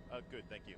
Good, thank you.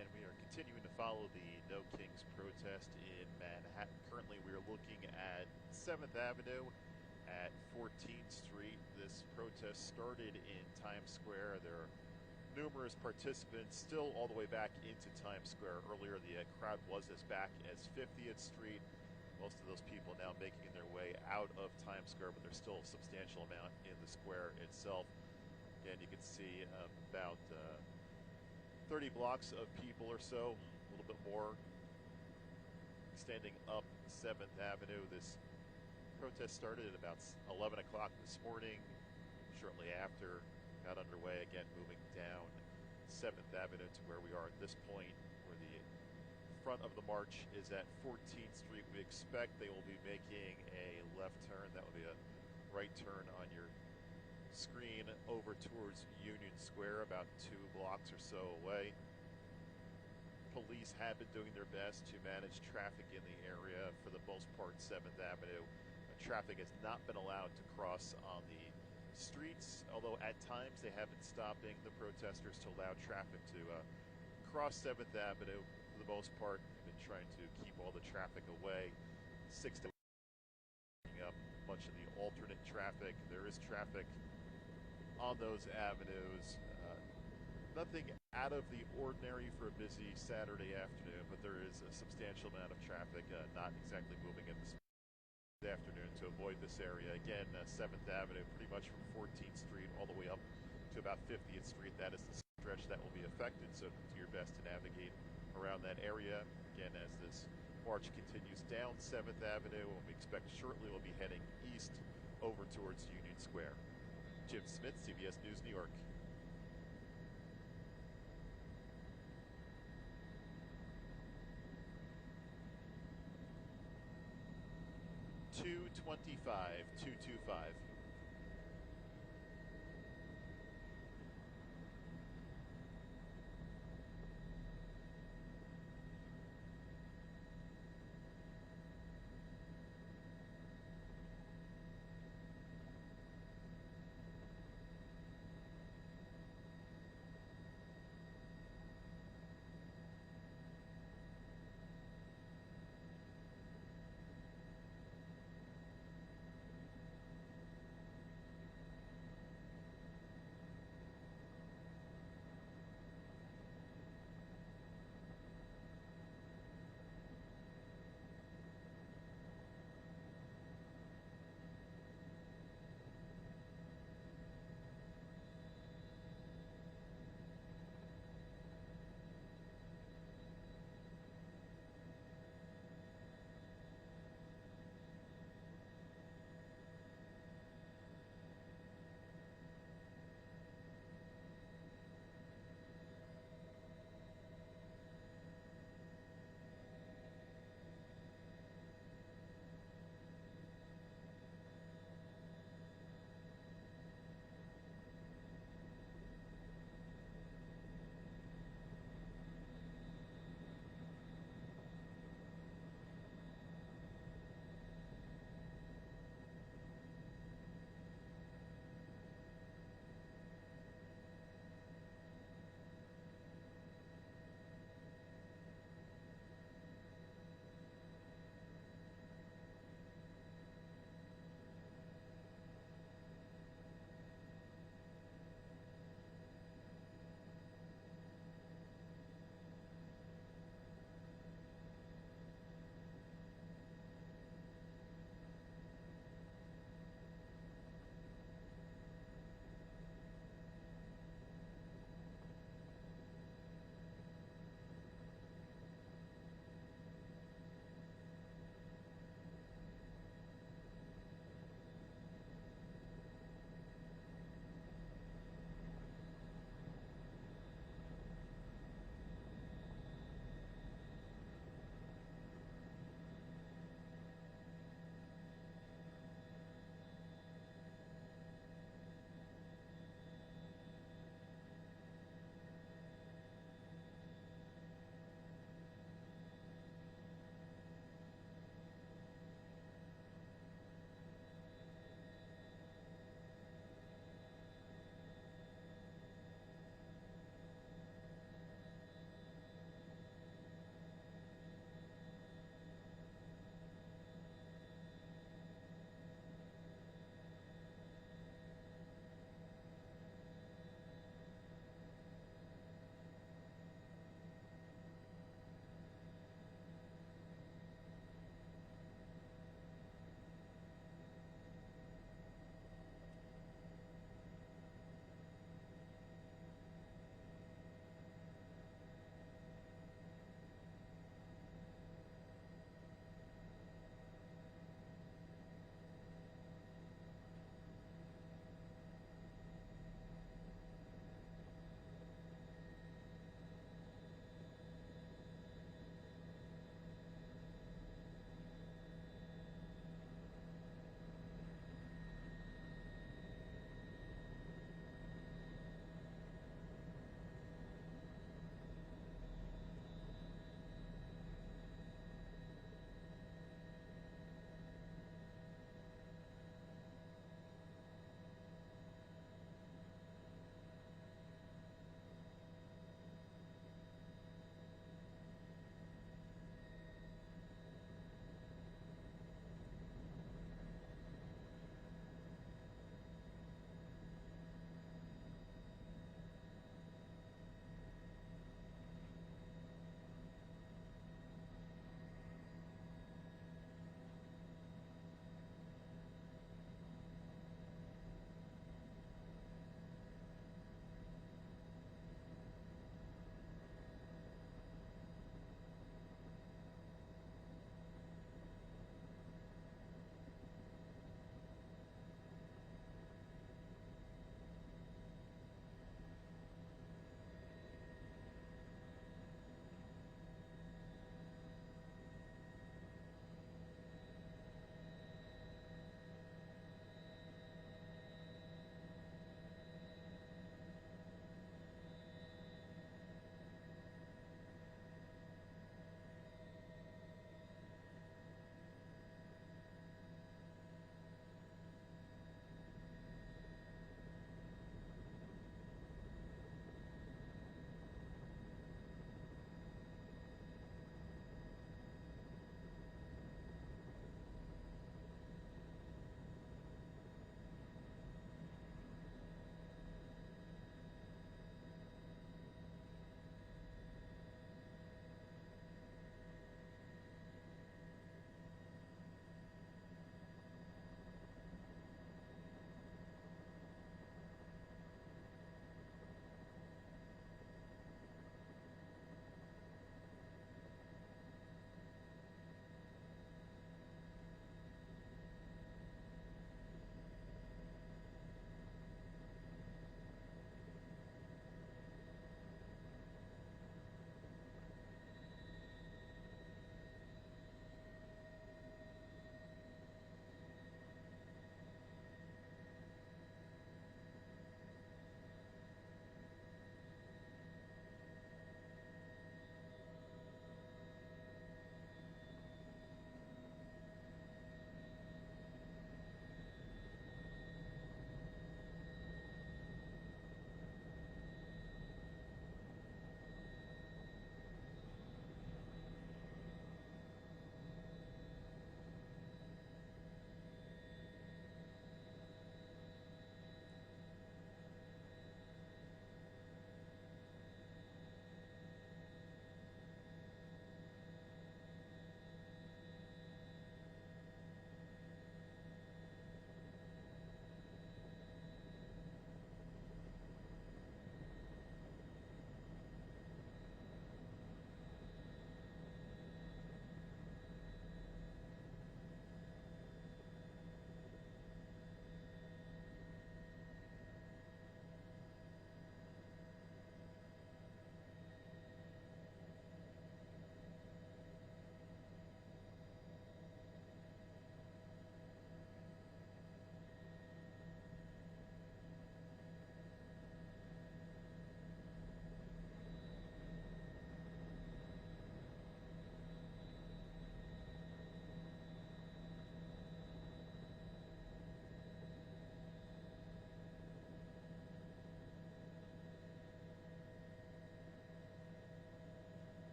And we are continuing to follow the No Kings protest in Manhattan. Currently, we are looking at 7th Avenue at 14th Street. This protest started in Times Square. There are numerous participants still all the way back into Times Square. Earlier, the crowd was as back as 50th Street. Most of those people now making their way out of Times Square, but there's still a substantial amount in the square itself. Again, you can see about 30 blocks of people or so, a little bit more, standing up 7th Avenue. This protest started at about 11 o'clock this morning. Shortly after, got underway again, moving down 7th Avenue to where we are at this point, where the front of the march is at 14th Street. We expect they will be making a left turn. That will be a right turn on your screen over towards Union Square, about 2 blocks or so away. Police have been doing their best to manage traffic in the area. For the most part, 7th Avenue traffic has not been allowed to cross on the streets, although at times they have been stopping the protesters to allow traffic to cross 7th Avenue. For the most part, they've been trying to keep all the traffic away. 6th up much of the alternate traffic. There is traffic on those avenues. Nothing out of the ordinary for a busy Saturday afternoon, but there is a substantial amount of traffic not exactly moving in this afternoon to avoid this area. Again, 7th Avenue, pretty much from 14th Street all the way up to about 50th Street. That is the stretch that will be affected, so do your best to navigate around that area. Again, as this march continues down 7th Avenue, and we expect shortly we'll be heading east over towards Union Square. Jim Smith, CBS News, New York. $225.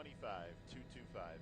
225.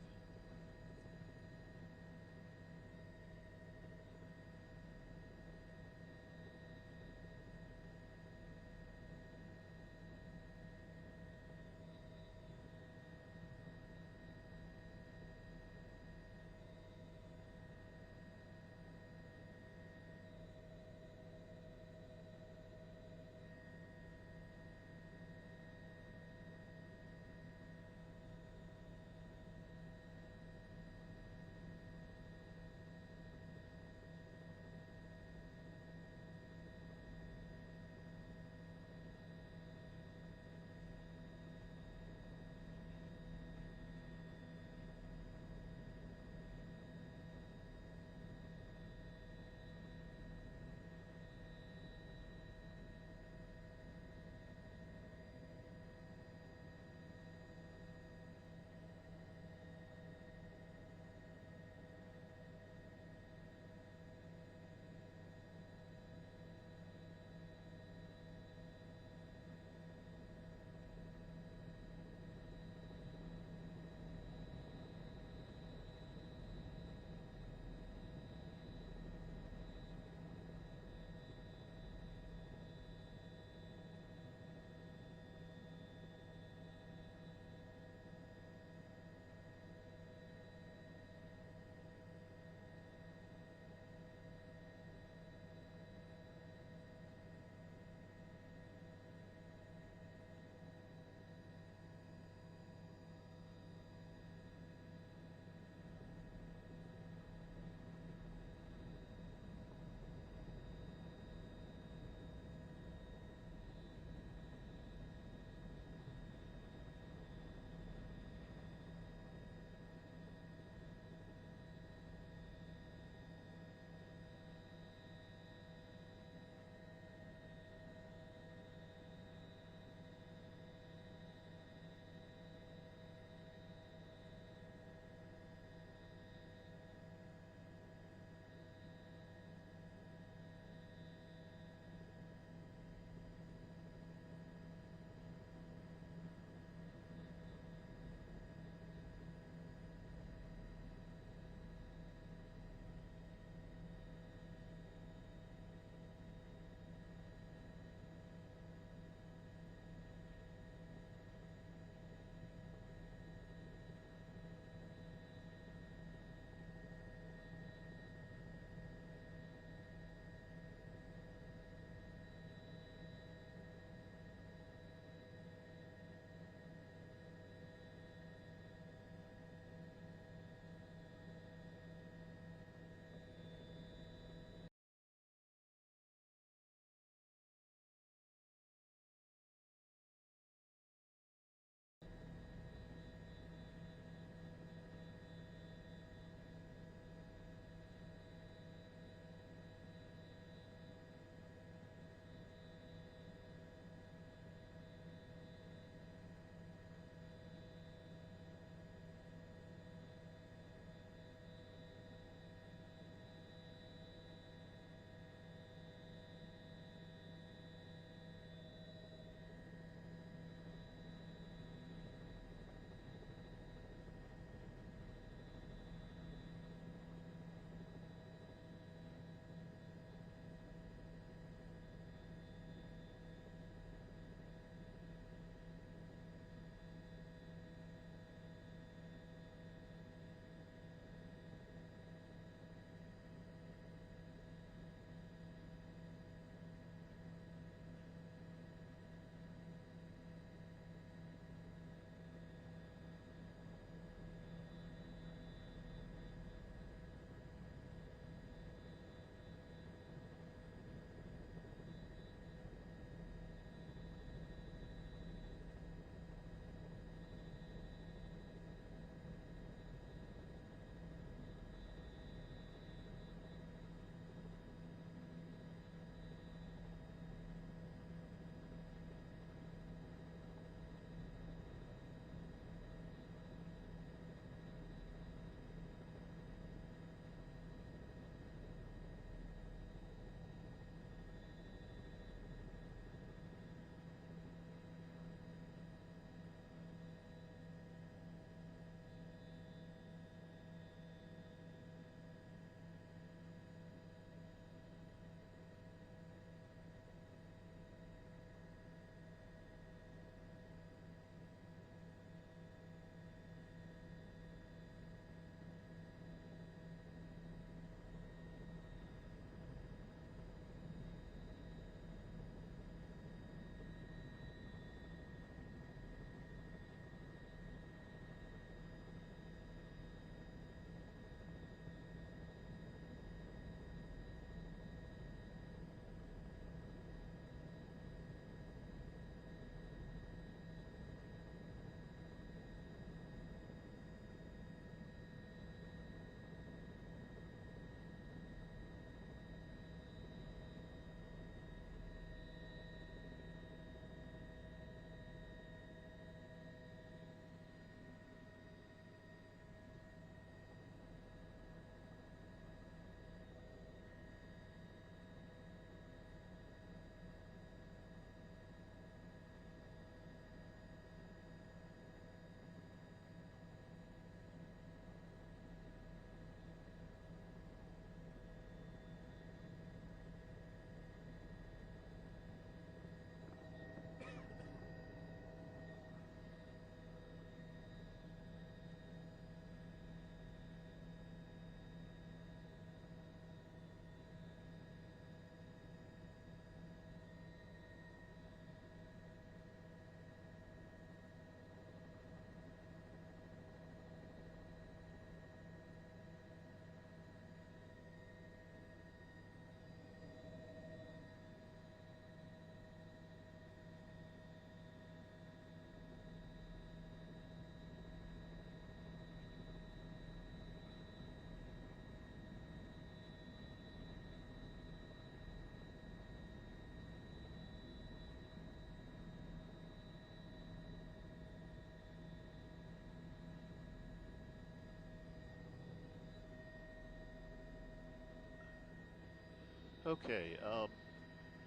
Okay,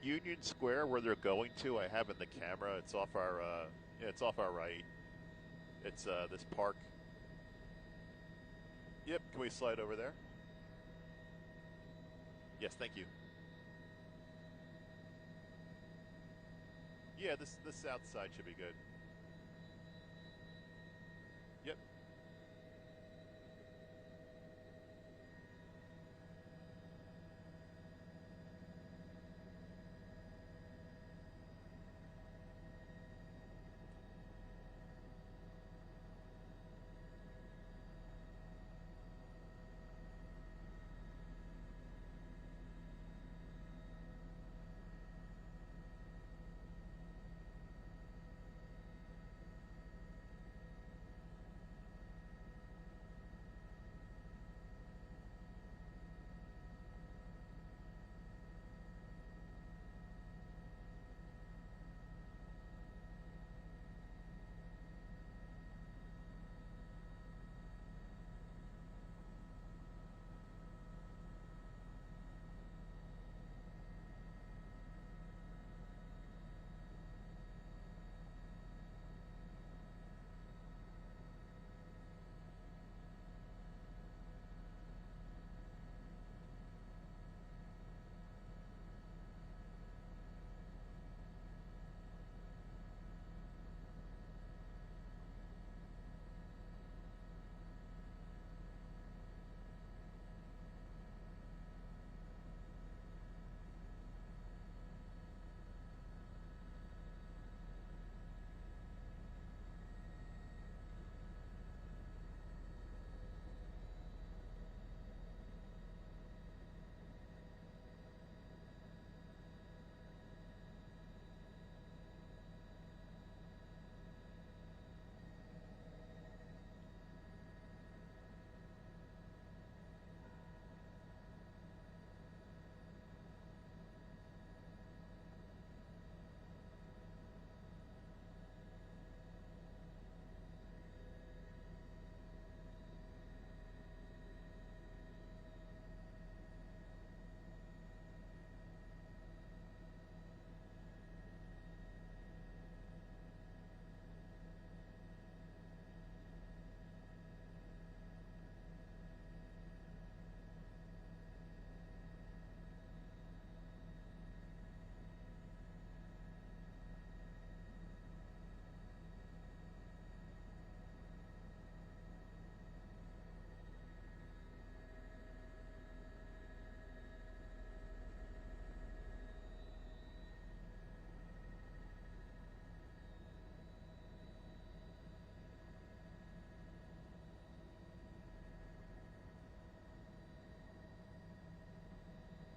Union Square, where they're going to, I have in the camera. It's off our, yeah, it's off our right. It's this park. Yep. Can we slide over there? Yes, thank you. Yeah, this south side should be good. Yep.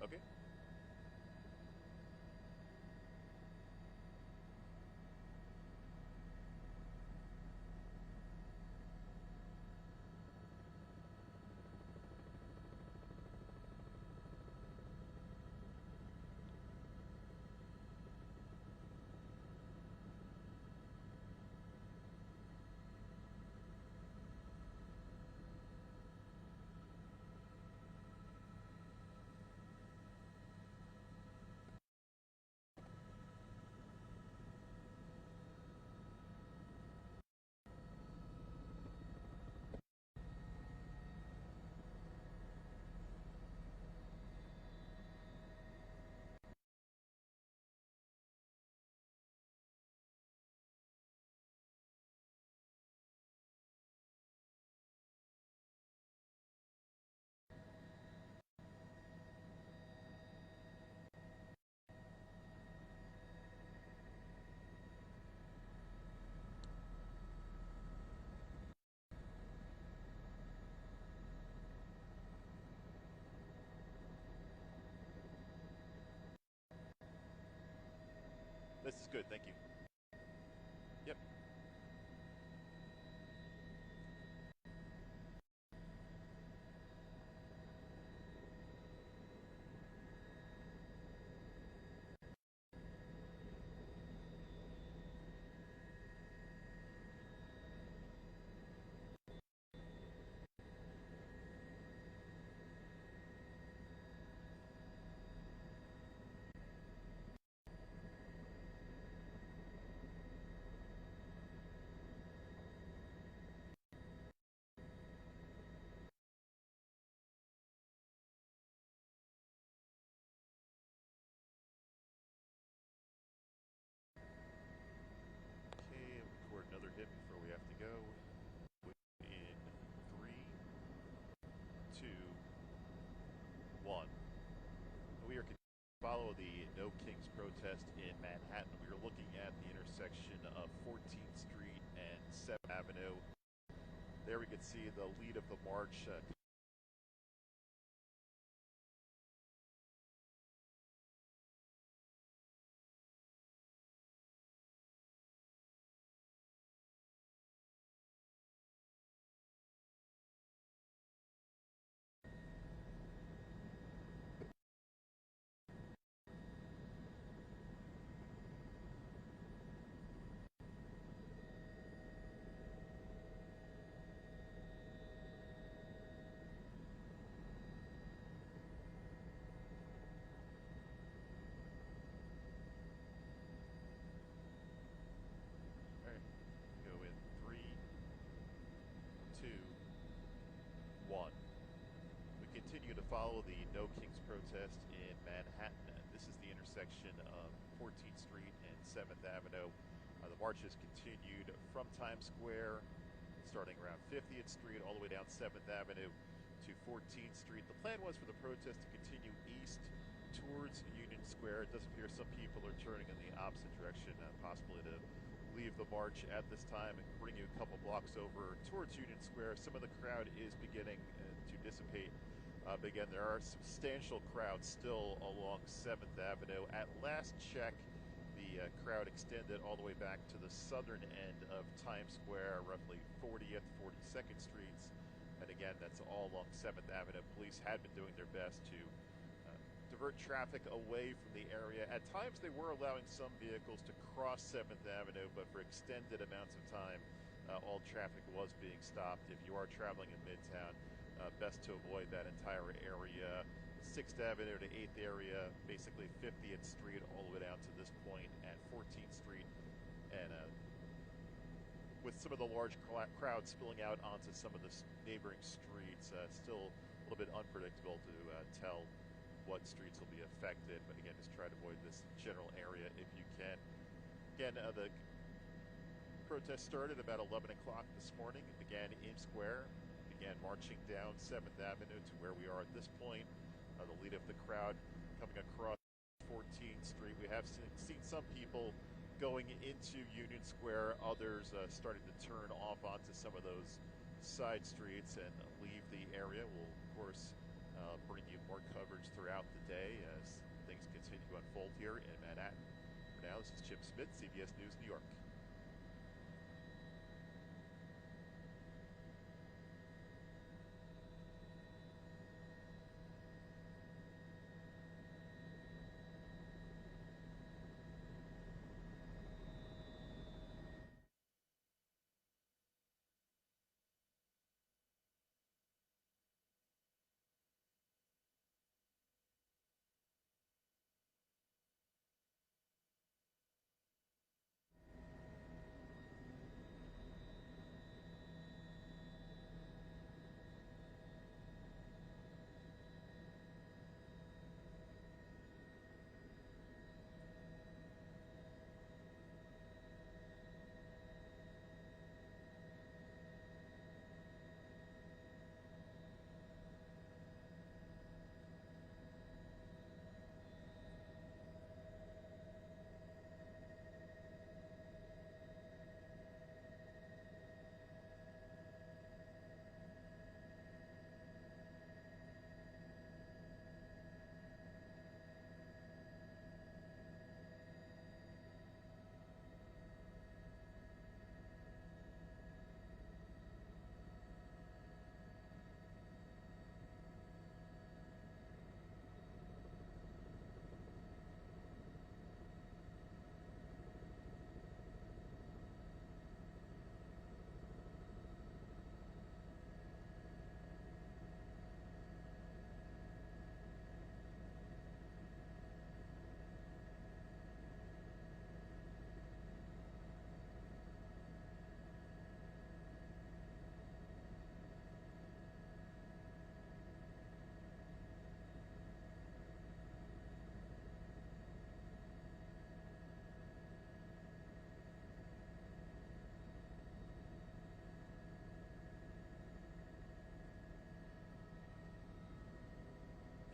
Okay. This is good. Thank you. Yep. No Kings protest in Manhattan. We are looking at the intersection of 14th Street and 7th Avenue. There we can see the lead of the march. All right, go in 3, 2, 1. We continue to follow the No Kings protest in Manhattan. This is the intersection of 14th Street and 7th Avenue. The march has continued from Times Square, starting around 50th Street, all the way down 7th Avenue to 14th Street. The plan was for the protest to continue east towards Union Square. It does appear some people are turning in the opposite direction, possibly to leave the march at this time and bring you a couple blocks over towards Union Square. Some of the crowd is beginning to dissipate. But again, there are substantial crowds still along 7th Avenue. At last check, the crowd extended all the way back to the southern end of Times Square, roughly 40th, 42nd Streets. And again, that's all along 7th Avenue. Police had been doing their best to divert traffic away from the area. At times, they were allowing some vehicles to cross 7th Avenue, but for extended amounts of time, all traffic was being stopped. If you are traveling in Midtown, best to avoid that entire area. 6th Avenue to 8th area, basically 50th Street all the way down to this point at 14th Street. And with some of the large crowds spilling out onto some of the neighboring streets, still a little bit unpredictable to tell what streets will be affected. But again, just try to avoid this general area if you can. Again, the protest started about 11 o'clock this morning. It began in Square. Began marching down 7th Avenue to where we are at this point. The lead of the crowd coming across 14th Street. We have seen some people going into Union Square, others starting to turn off onto some of those side streets and leave the area. We'll, of course, bring you more coverage throughout the day as things continue to unfold here in Manhattan. For now, this is Chip Smith, CBS News, New York.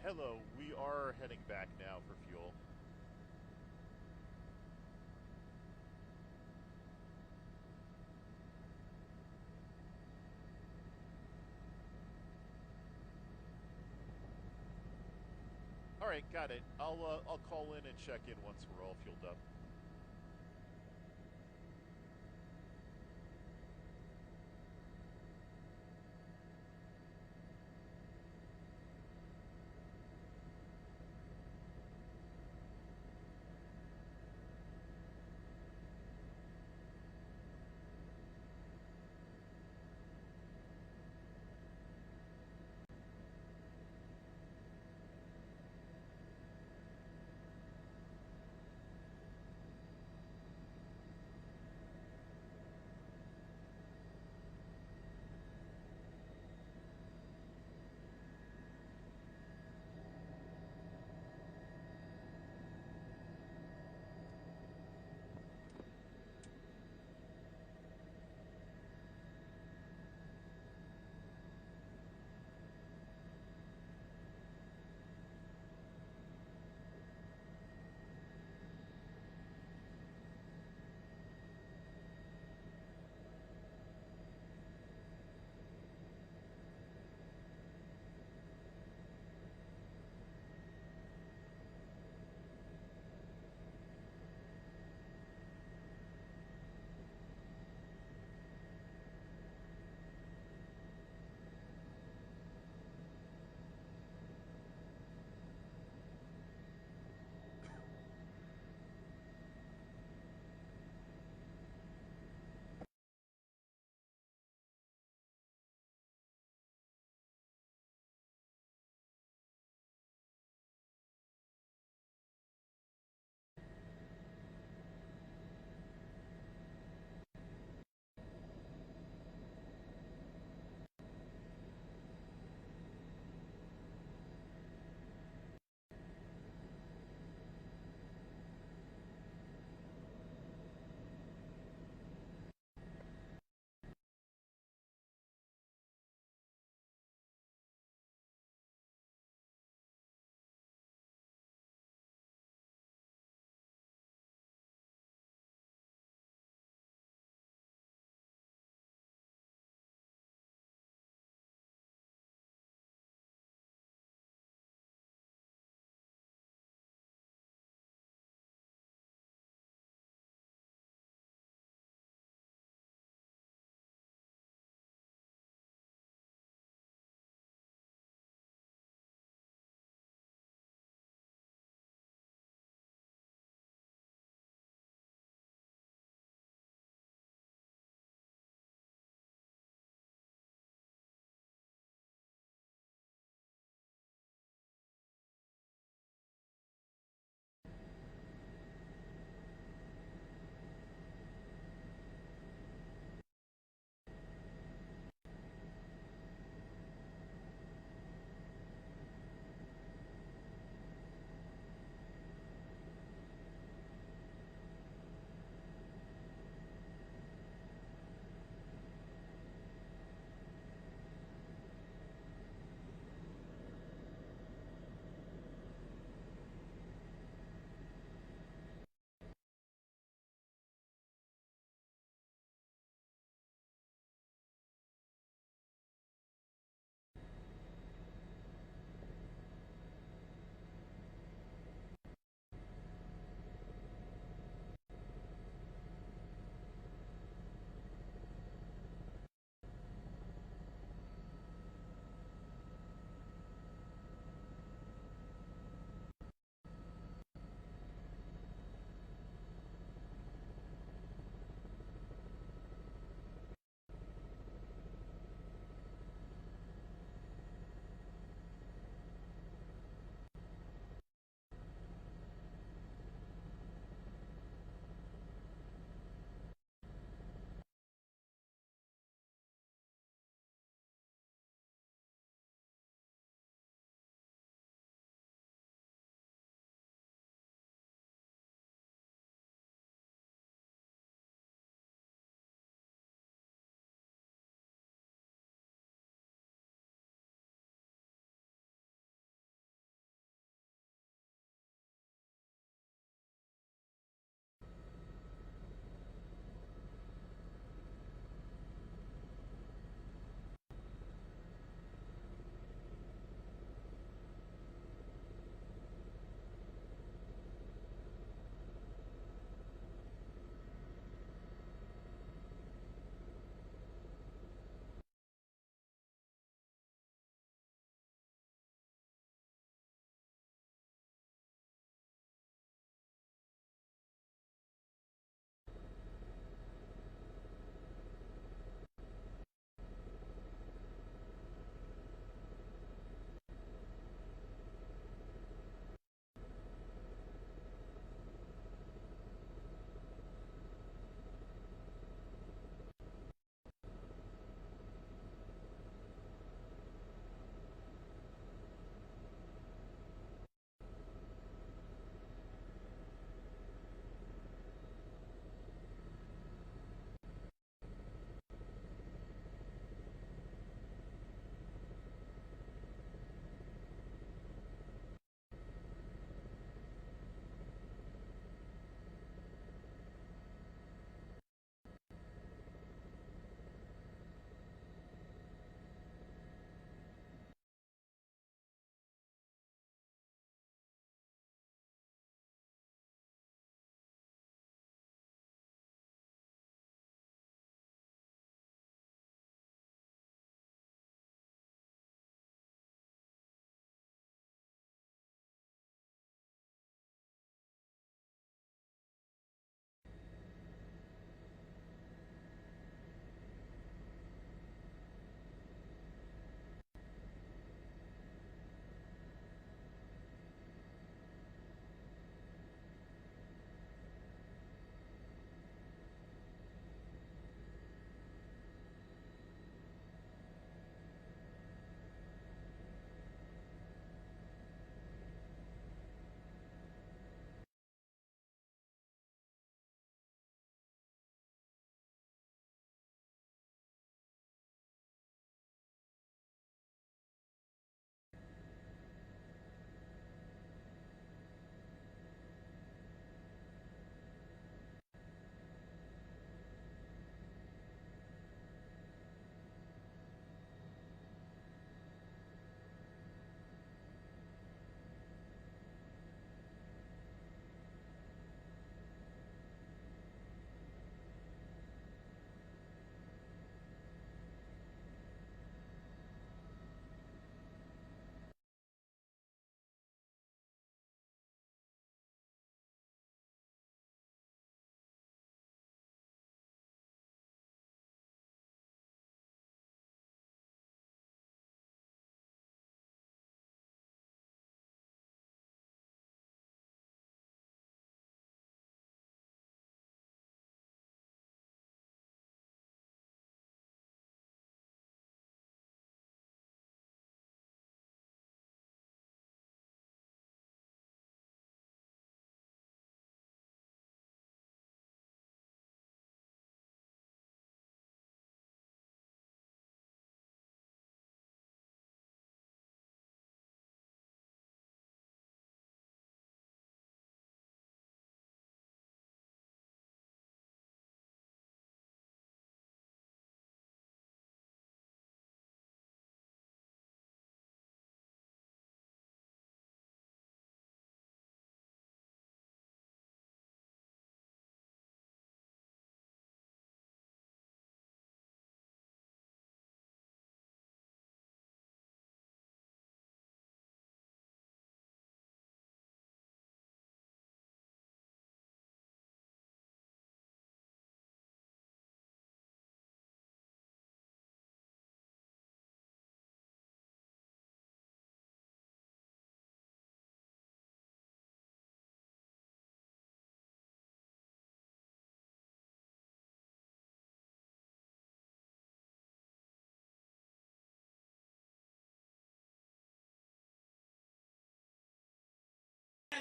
Hello, we are heading back now for fuel. right, got it. I'll call in and check in once we're all fueled up.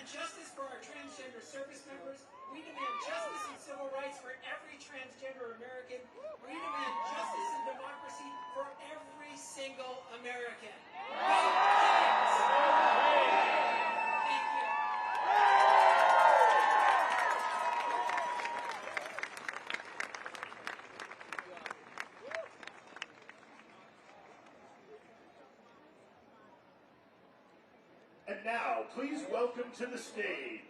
demand justice for our transgender service members. We demand justice and civil rights for every transgender American. We demand justice and democracy for every single American. Thank you. And now, please welcome to the stage,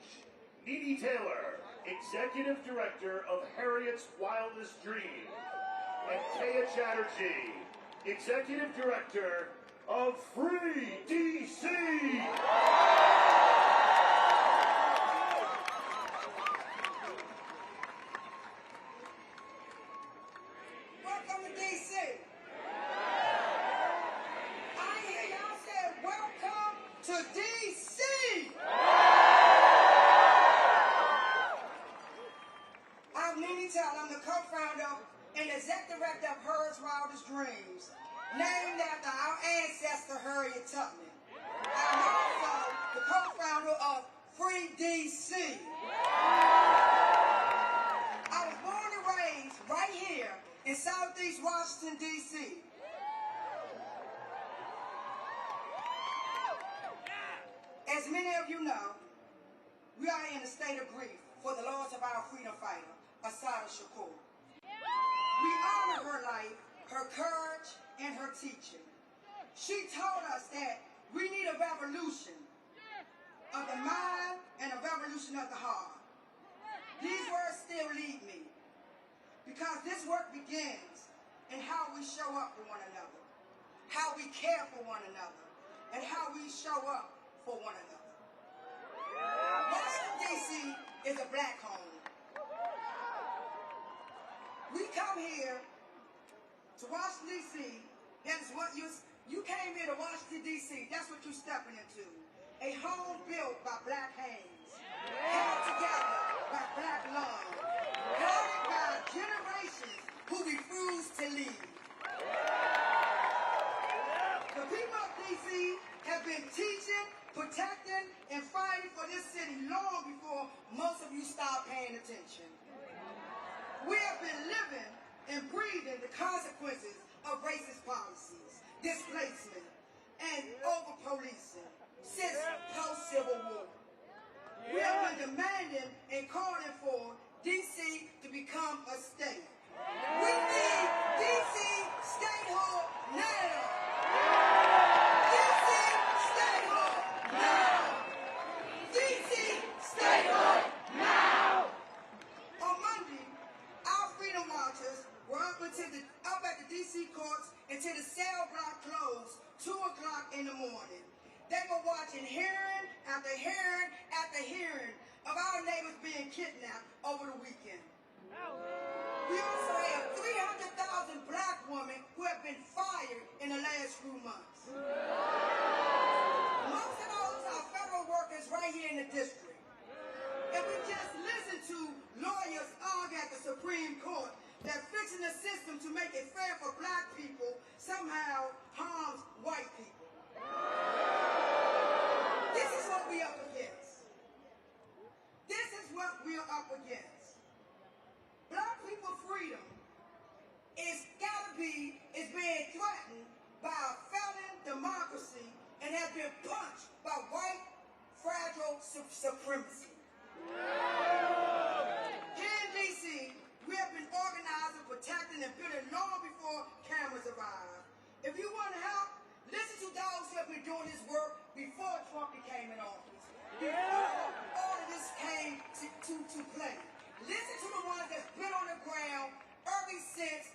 Needy Taylor, Executive Director of Harriet's Wildest Dream, and Taya Chatterjee, Executive Director of Free DC. Welcome to DC. I hear y'all say, welcome to DC. I'm Needy Taylor. I'm the co-founder and executive director of Harriet's Wildest Dreams, named after our ancestor Harriet Tubman. I'm also the co-founder of Free DC. I was born and raised right here in Southeast Washington, D.C. As many of you know, we are in a state of grief for the loss of our freedom fighter, Assata Shakur. We honor her life, her courage, and her teaching. She told us that we need a revolution of the mind and a revolution of the heart. These words still lead me, because this work begins in how we show up for one another, how we care for one another, and how we show up for one another. Washington, D.C. is a black home. We come here to Washington, D.C. That is what you came here to Washington, D.C. That's what you're stepping into. A home built by black hands, held together by black love, guarded by generations who refuse to leave. The people of D.C. have been teaching, protecting, and fighting for this city long before most of you stopped paying attention. We have been living and breathing the consequences of racist policies, displacement, and over-policing since post-Civil War. We have been demanding and calling for D.C. to become a state. We need D.C. statehood now. D.C. statehood now. D.C. statehood now. On Monday, our freedom marchers were up at the D.C. courts until the cell block closed 2 o'clock in the morning. They were watching hearing after hearing after hearing of our neighbors being kidnapped over the weekend. We also have 300,000 black women who have been fired in the last few months. Most of those are federal workers right here in the district. And we just listened to lawyers argue at the Supreme Court that fixing the system to make it fair for black people somehow harms white people. This is what we are up against. This is what we are up against. Black people's freedom is being threatened by a failing democracy and has been punched by white fragile supremacy. Here in D.C., we have been organizing, protecting, and building long before cameras arrived. If you want help, listen to those who have been doing this work before Trump became in office, before all of this came to play. Listen to the ones that's been on the ground ever since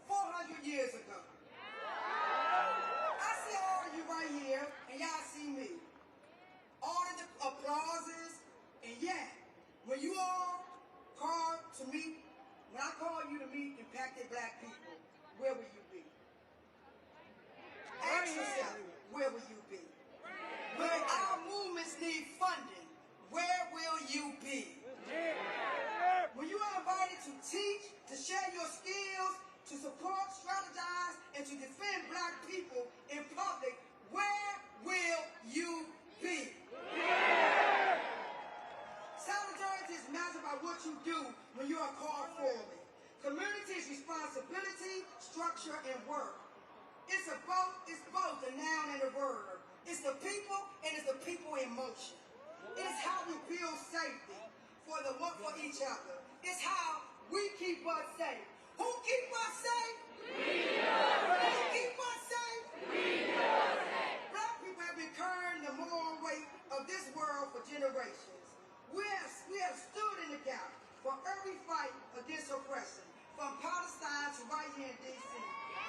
400 years ago. I see all of you right here, and y'all see me. All of the applauses, and yet, when you all call to meet, when I call you to meet impacted black people, where will you be? Ask yourself, where will you be? When our movements need funding, where will you be? When you are invited to teach, to share your skills, to support, strategize, and to defend black people in public, where will you be? you are called forward. Community is responsibility, structure, and work. It's both the noun and the verb. It's the people and it's the people in motion. It's how we build safety for each other. It's how we keep us safe. Who keep us safe? We do. Who keep us safe? We do. Black people have been carrying the moral weight of this world for generations. We have stood in the gap for every fight against oppression, from Palestine to right here in D.C.,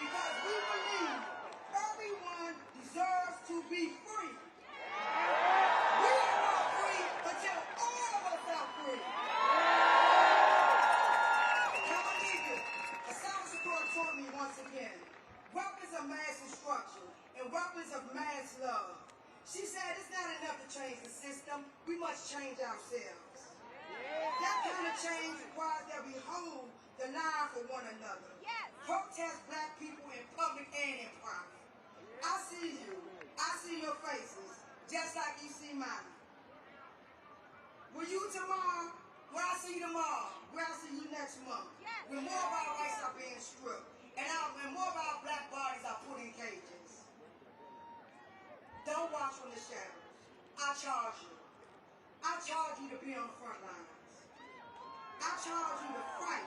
because we believe everyone deserves to be free. We are not free until all of us are free. Taught me once again, weapons of mass destruction and weapons of mass love. She said it's not enough to change the system, we must change ourselves. That kind of change requires that we hold the line for one another. Protest black people in public and in private. I see you, I see your faces, just like you see mine. Will you tomorrow? Where I see you tomorrow, where I see you next month, when more of our rights are being stripped, and when more of our black bodies are put in cages. Don't watch from the shadows. I charge you. I charge you to be on the front lines. I charge you to fight,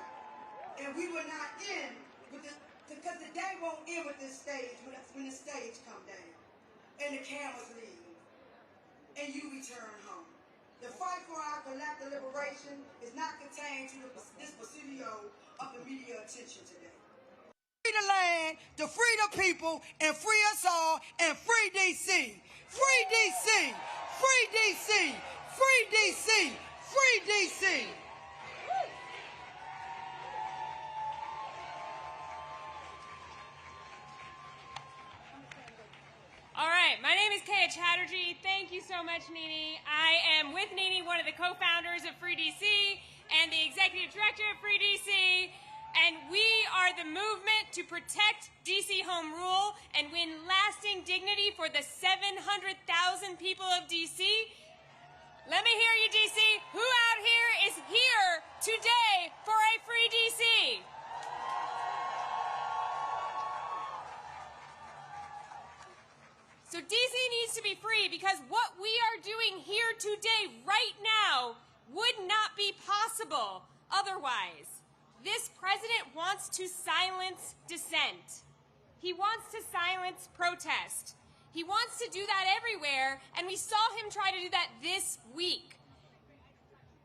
and we will not end with because the day won't end with this stage when the stage come down, and the cameras leave, and you return home. The fight for our collective liberation is not contained to this presidio of the media attention today. Free the land, to free the people, and free us all, and free D.C. Free D.C. Free D.C. Free D.C. Free D.C. All right, my name is Kaya Chatterjee. Thank you so much, Nini. I am with Nini, one of the co-founders of Free DC and the executive director of Free DC. And we are the movement to protect DC home rule and win lasting dignity for the 700,000 people of DC. Let me hear you, DC. Who out here is here today for a Free DC? So DC needs to be free because what we are doing here today, right now, would not be possible otherwise. This president wants to silence dissent. He wants to silence protest. He wants to do that everywhere, and we saw him try to do that this week.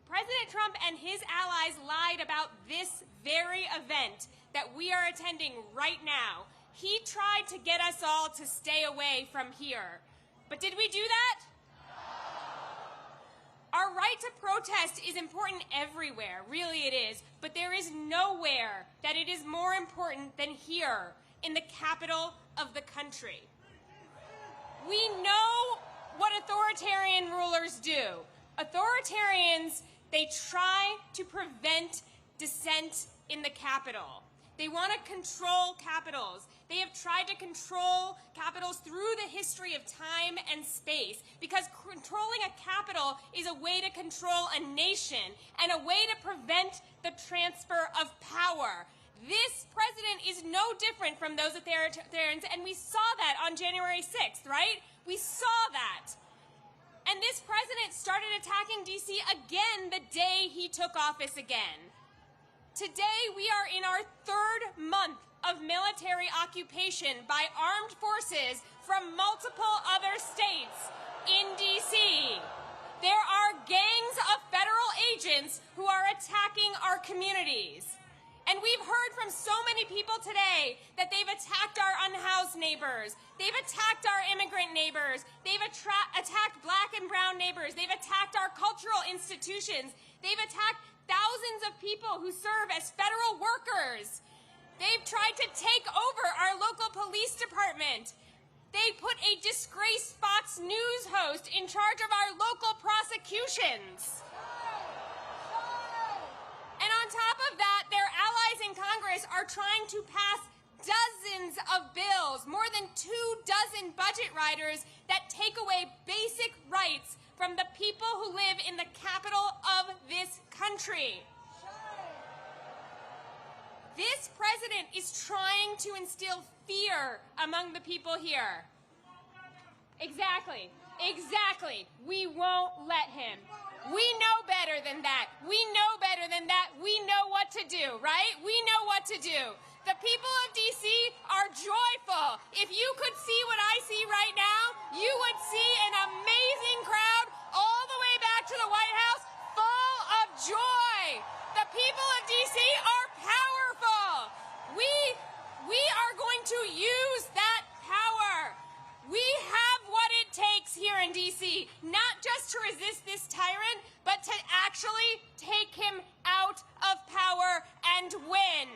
President Trump and his allies lied about this very event that we are attending right now. He tried to get us all to stay away from here. But did we do that? Our right to protest is important everywhere, really it is, but there is nowhere that it is more important than here, in the capital of the country. We know what authoritarian rulers do. Authoritarians, they try to prevent dissent in the capital. They want to control capitals. They have tried to control capitals through the history of time and space because controlling a capital is a way to control a nation and a way to prevent the transfer of power. This president is no different from those authoritarians, and we saw that on January 6th, right? We saw that. And this president started attacking D.C. again the day he took office again. Today, we are in our third month of military occupation by armed forces from multiple other states in D.C. There are gangs of federal agents who are attacking our communities. And we've heard from so many people today that they've attacked our unhoused neighbors. They've attacked our immigrant neighbors. They've attacked black and brown neighbors. They've attacked our cultural institutions. They've attacked thousands of people who serve as federal workers. They've tried to take over our local police department. They put a disgraced Fox News host in charge of our local prosecutions. And on top of that, their allies in Congress are trying to pass dozens of bills, more than 24 budget riders that take away basic rights from the people who live in the capital of this country. This president is trying to instill fear among the people here. Exactly. Exactly. We won't let him. We know better than that. We know better than that. We know what to do, right? We know what to do. The people of D.C. are joyful. If you could see what I see right now, you would see an amazing crowd all the way back to the White House full of joy. The people of D.C. are powerful. We are going to use that power. We have what it takes here in D.C., not just to resist this tyrant, but to actually take him out of power and win.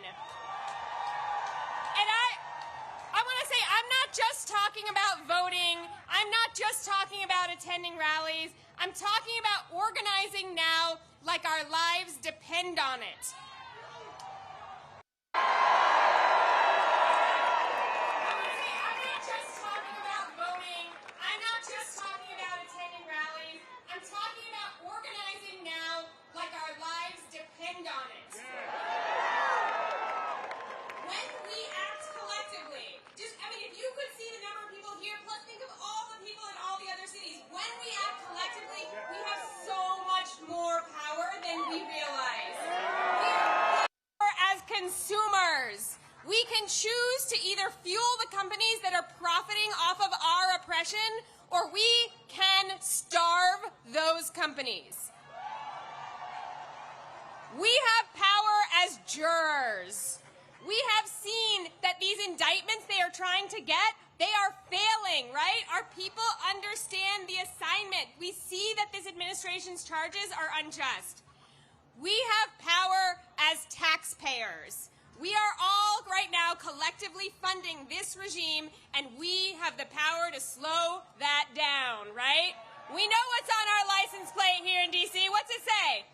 And I want to say, I'm not just talking about voting. I'm not just talking about attending rallies. I'm talking about organizing now like our lives depend on it. I'm not just talking about voting. I'm not just talking about attending rallies. I'm talking about organizing now like our lives depend on it. When we act collectively, if you could see the number of people here, plus think of all the people in all the other cities. When we act collectively, we have so much more power than we realize. We have power as consumers. We can choose to either fuel the companies that are profiting off of our oppression, or we can starve those companies. We have power as jurors. We have seen that these indictments they are trying to get, they are failing, right? Our people understand the assignment. We see that this administration's charges are unjust. We have power as taxpayers. We are all right now collectively funding this regime, and we have the power to slow that down, right? We know what's on our license plate here in D.C. What's it say?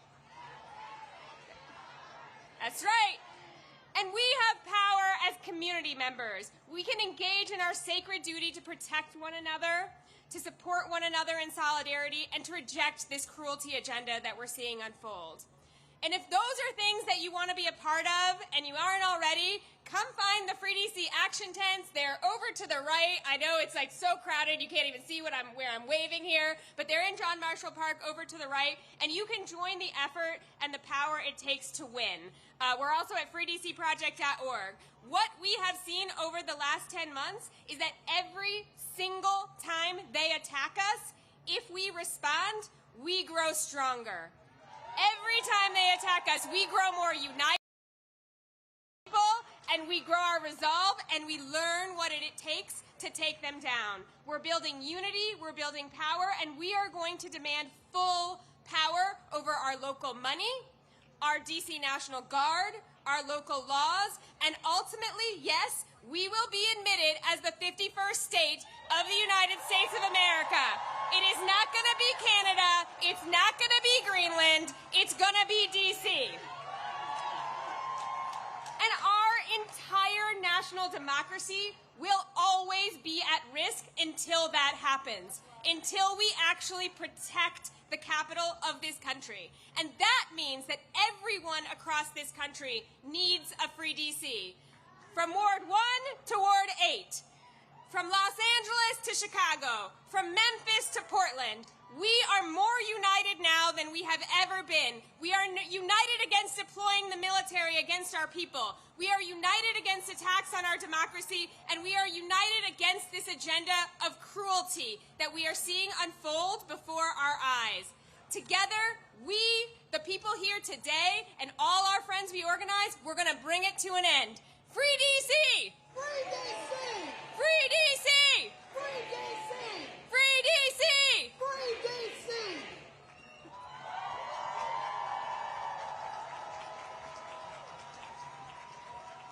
That's right. And we have power as community members. We can engage in our sacred duty to protect one another, to support one another in solidarity, and to reject this cruelty agenda that we're seeing unfold. And if those are things that you want to be a part of and you aren't already, come find the Free DC action tents. They're over to the right. I know it's like so crowded you can't even see where I'm waving here, but they're in John Marshall Park over to the right, and you can join the effort and the power it takes to win. We're also at freedcproject.org. What we have seen over the last 10 months is that every single time they attack us, if we respond, we grow stronger. Every time they attack us, we grow more united and we grow our resolve and we learn what it takes to take them down. We're building unity, we're building power, and we are going to demand full power over our local money, our DC National Guard, our local laws, and ultimately, yes, we will be admitted as the 51st state of the United States of America. It is not going to be Canada. It's not going to be Greenland. It's going to be D.C. And our entire national democracy will always be at risk until that happens, until we actually protect the capital of this country. And that means that everyone across this country needs a free D.C. From Ward 1 to Ward 8. From Los Angeles to Chicago, from Memphis to Portland, we are more united now than we have ever been. We are united against deploying the military against our people. We are united against attacks on our democracy, and we are united against this agenda of cruelty that we are seeing unfold before our eyes. Together, we, the people here today, and all our friends we organize, we're going to bring it to an end. Free D.C.! Free D.C.! Free D.C.! Free D.C.! Free D.C.! Free D.C.!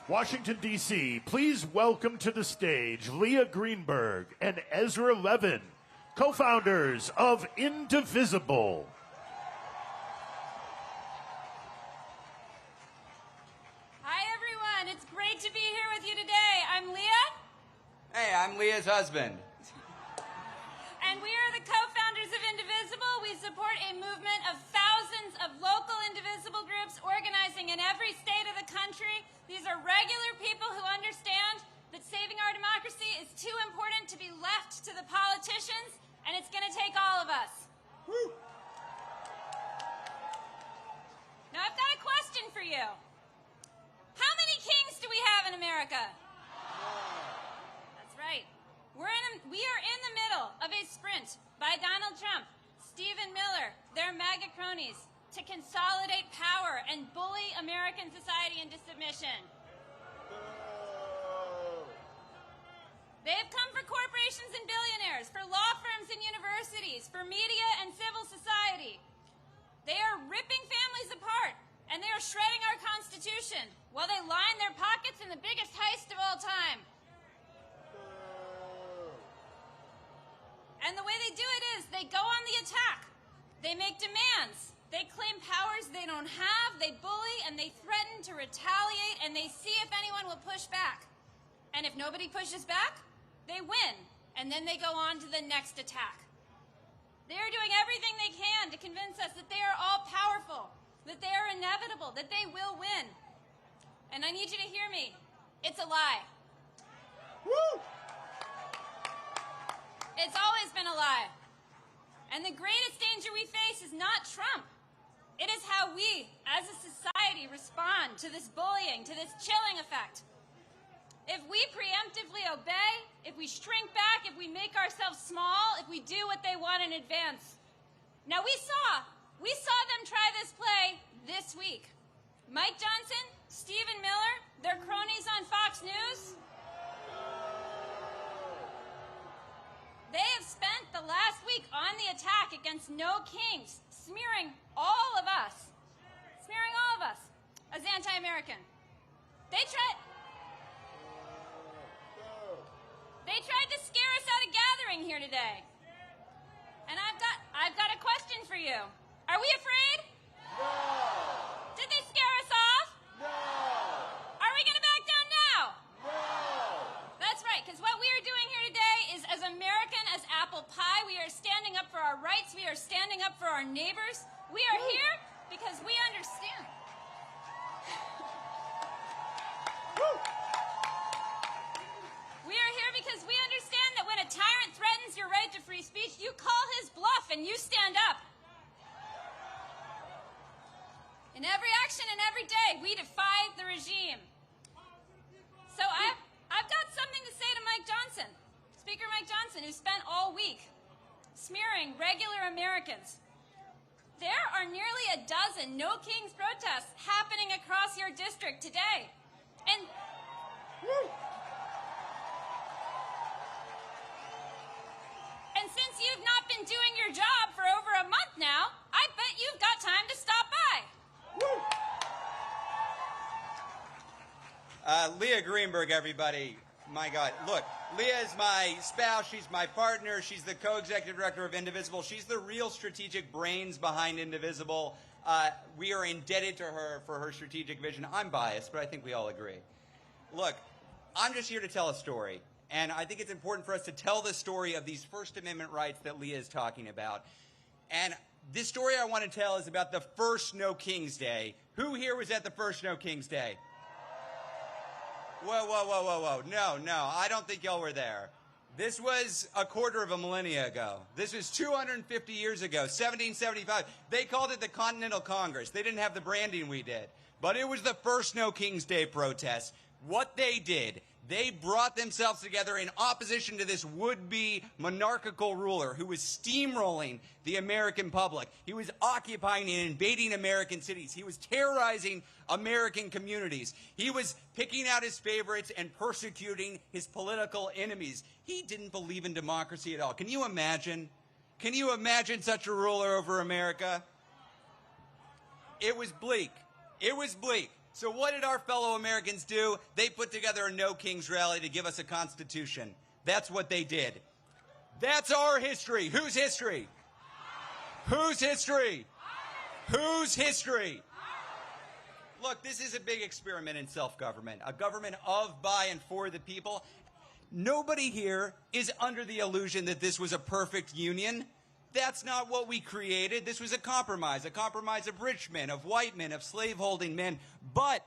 Washington, D.C., please welcome to the stage Leah Greenberg and Ezra Levin, co-founders of Indivisible. Hi, everyone. It's great to be here with you today. I'm Leah. Hey, I'm Leah's husband. And we are the co-founders of Indivisible. We support a movement of thousands of local indivisible groups organizing in every state of the country. These for regular people who understand that saving our democracy is too important to be left to the politicians, and it's going to take all of us. Woo. Now, I've got a question for you. How many kings do we have in America? That's right. We are in the middle of a sprint by Donald Trump, Stephen Miller, their MAGA cronies, to consolidate power and bully American society into submission. They have come for corporations and billionaires, for law firms and universities, for media and civil society. They are ripping families apart, and they are shredding our Constitution while they line their pockets in the biggest heist of all time. And the way they do it is they go on the attack. They make demands. They claim powers they don't have. They bully and they threaten to retaliate, and they see if anyone will push back. And if nobody pushes back, they win, and then they go on to the next attack. They are doing everything they can to convince us that they are all powerful, that they are inevitable, that they will win. And I need you to hear me. It's a lie. Woo. It's always been a lie. And the greatest danger we face is not Trump. It is how we, as a society, respond to this bullying, to this chilling effect. If we preemptively obey, if we shrink back, if we make ourselves small, if we do what they want in advance. Now, we saw them try this play this week. Mike Johnson, Stephen Miller, their cronies on Fox News. They have spent the last week on the attack against No Kings, smearing all of us as anti-American. They tried to scare us out of gathering here today. And I've got a question for you. Are we afraid? No. Did they scare us off? No. Are we going to back down now? No. That's right, because what we are doing here today is as American as apple pie. We are standing up for our rights. We are standing up for our neighbors. We are here because we understand. We are here because we understand that when a tyrant threatens your right to free speech, you call his bluff and you stand up. In every action and every day, we defy the regime. So I've got something to say to Mike Johnson, Speaker Mike Johnson, who spent all week smearing regular Americans. There are nearly a dozen No Kings protests happening across your district today. And since you've not been doing your job for over a month now, I bet you've got time to stop by. Leah Greenberg, everybody. My God. Look, Leah is my spouse. She's my partner. She's the co-executive director of Indivisible. She's the real strategic brains behind Indivisible. We are indebted to her for her strategic vision. I'm biased, but I think we all agree. Look, I'm just here to tell a story. And I think it's important for us to tell the story of these First Amendment rights that Leah is talking about. And this story I want to tell is about the first No Kings Day. Who here was at the first No Kings Day? Whoa. No, I don't think y'all were there. This was a quarter of a millennia ago. This was 250 years ago, 1775. They called it the Continental Congress. They didn't have the branding we did. But it was the first No Kings Day protest. What they did, they brought themselves together in opposition to this would-be monarchical ruler who was steamrolling the American public. He was occupying and invading American cities. He was terrorizing American communities. He was picking out his favorites and persecuting his political enemies. He didn't believe in democracy at all. Can you imagine? Can you imagine such a ruler over America? It was bleak. It was bleak. So what did our fellow Americans do? They put together a No Kings rally to give us a constitution. That's what they did. That's our history. Whose history? Whose history? Whose history? Look, this is a big experiment in self-government, a government of, by, and for the people. Nobody here is under the illusion that this was a perfect union. That's not what we created. This was a compromise of rich men, of white men, of slaveholding men. But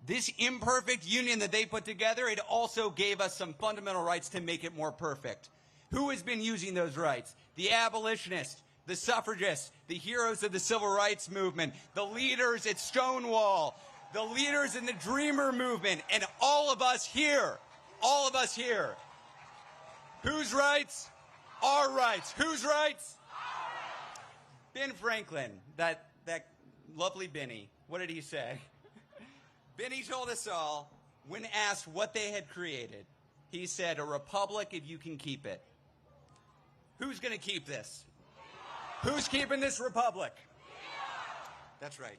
This imperfect union that they put together, it also gave us some fundamental rights to make it more perfect. Who has been using those rights? The abolitionists, the suffragists, the heroes of the civil rights movement, the leaders at Stonewall, the leaders in the Dreamer movement, and all of us here. All of us here. Whose rights? Our rights. Whose rights? Ben Franklin, that lovely Benny, what did he say? Benny told us all, when asked what they had created, he said, a republic if you can keep it. Who's going to keep this? Who's keeping this republic? That's right.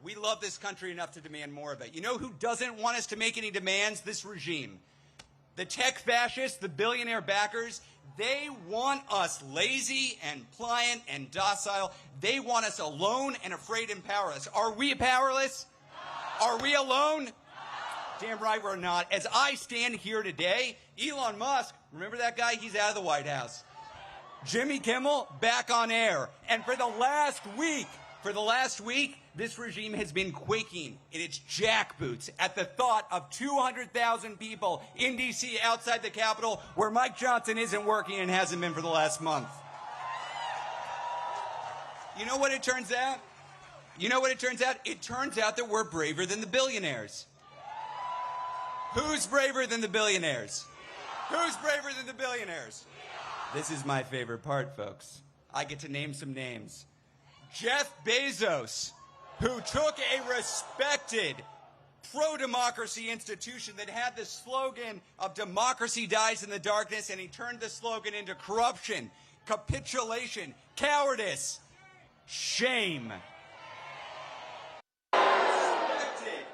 We love this country enough to demand more of it. You know who doesn't want us to make any demands? This regime. The tech fascists, the billionaire backers, they want us lazy and pliant and docile. They want us alone and afraid and powerless. Are we powerless? No. Are we alone? No. Damn right we're not. As I stand here today, Elon Musk, remember that guy? He's out of the White House. Jimmy Kimmel, back on air. And for the last week, this regime has been quaking in its jackboots at the thought of 200,000 people in D.C. outside the Capitol where Mike Johnson isn't working and hasn't been for the last month. You know what it turns out? It turns out that we're braver than the billionaires. Who's braver than the billionaires? Who's braver than the billionaires? This is my favorite part, folks. I get to name some names. Jeff Bezos, who took a respected pro-democracy institution that had the slogan of democracy dies in the darkness, and he turned the slogan into corruption, capitulation, cowardice, shame. Respected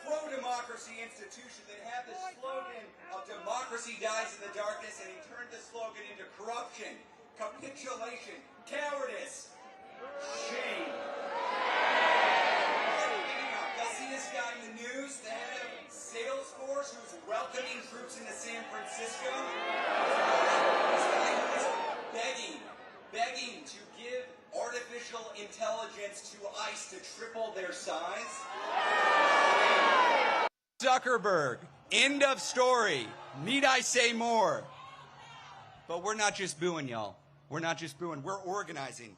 pro-democracy institution that had the slogan of democracy dies in the darkness, and he turned the slogan into corruption, capitulation, cowardice, shame. Y'all see this guy in the news, the head of Salesforce, who's welcoming troops into San Francisco? This guy who is begging to give artificial intelligence to ICE to triple their size. Zuckerberg, end of story. Need I say more? But we're not just booing, y'all. We're not just booing. We're organizing.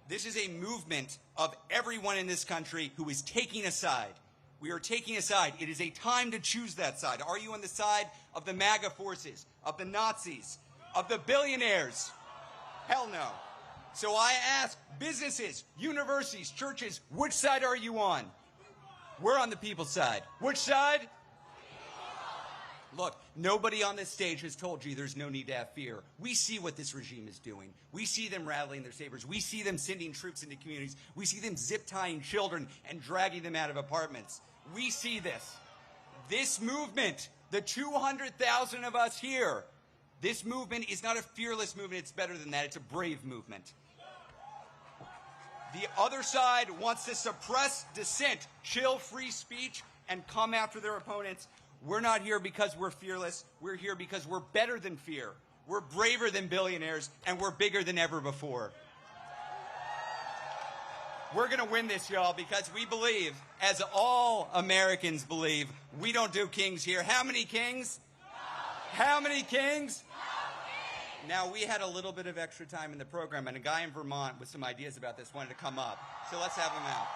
This is a movement of everyone in this country who is taking a side. We are taking a side. It is a time to choose that side. Are you on the side of the MAGA forces, of the Nazis, of the billionaires? Hell no. So I ask businesses, universities, churches, which side are you on? We're on the people's side. Which side? Look, nobody on this stage has told you there's no need to have fear. We see what this regime is doing. We see them rattling their sabers. We see them sending troops into communities. We see them zip-tying children and dragging them out of apartments. We see this. This movement, the 200,000 of us here, this movement is not a fearless movement. It's better than that. It's a brave movement. The other side wants to suppress dissent, chill free speech, and come after their opponents. We're not here because we're fearless. We're here because we're better than fear. We're braver than billionaires, and we're bigger than ever before. We're going to win this, y'all, because we believe, as all Americans believe, we don't do kings here. How many kings? How many kings? Now, we had a little bit of extra time in the program, and a guy in Vermont with some ideas about this wanted to come up. So let's have him out.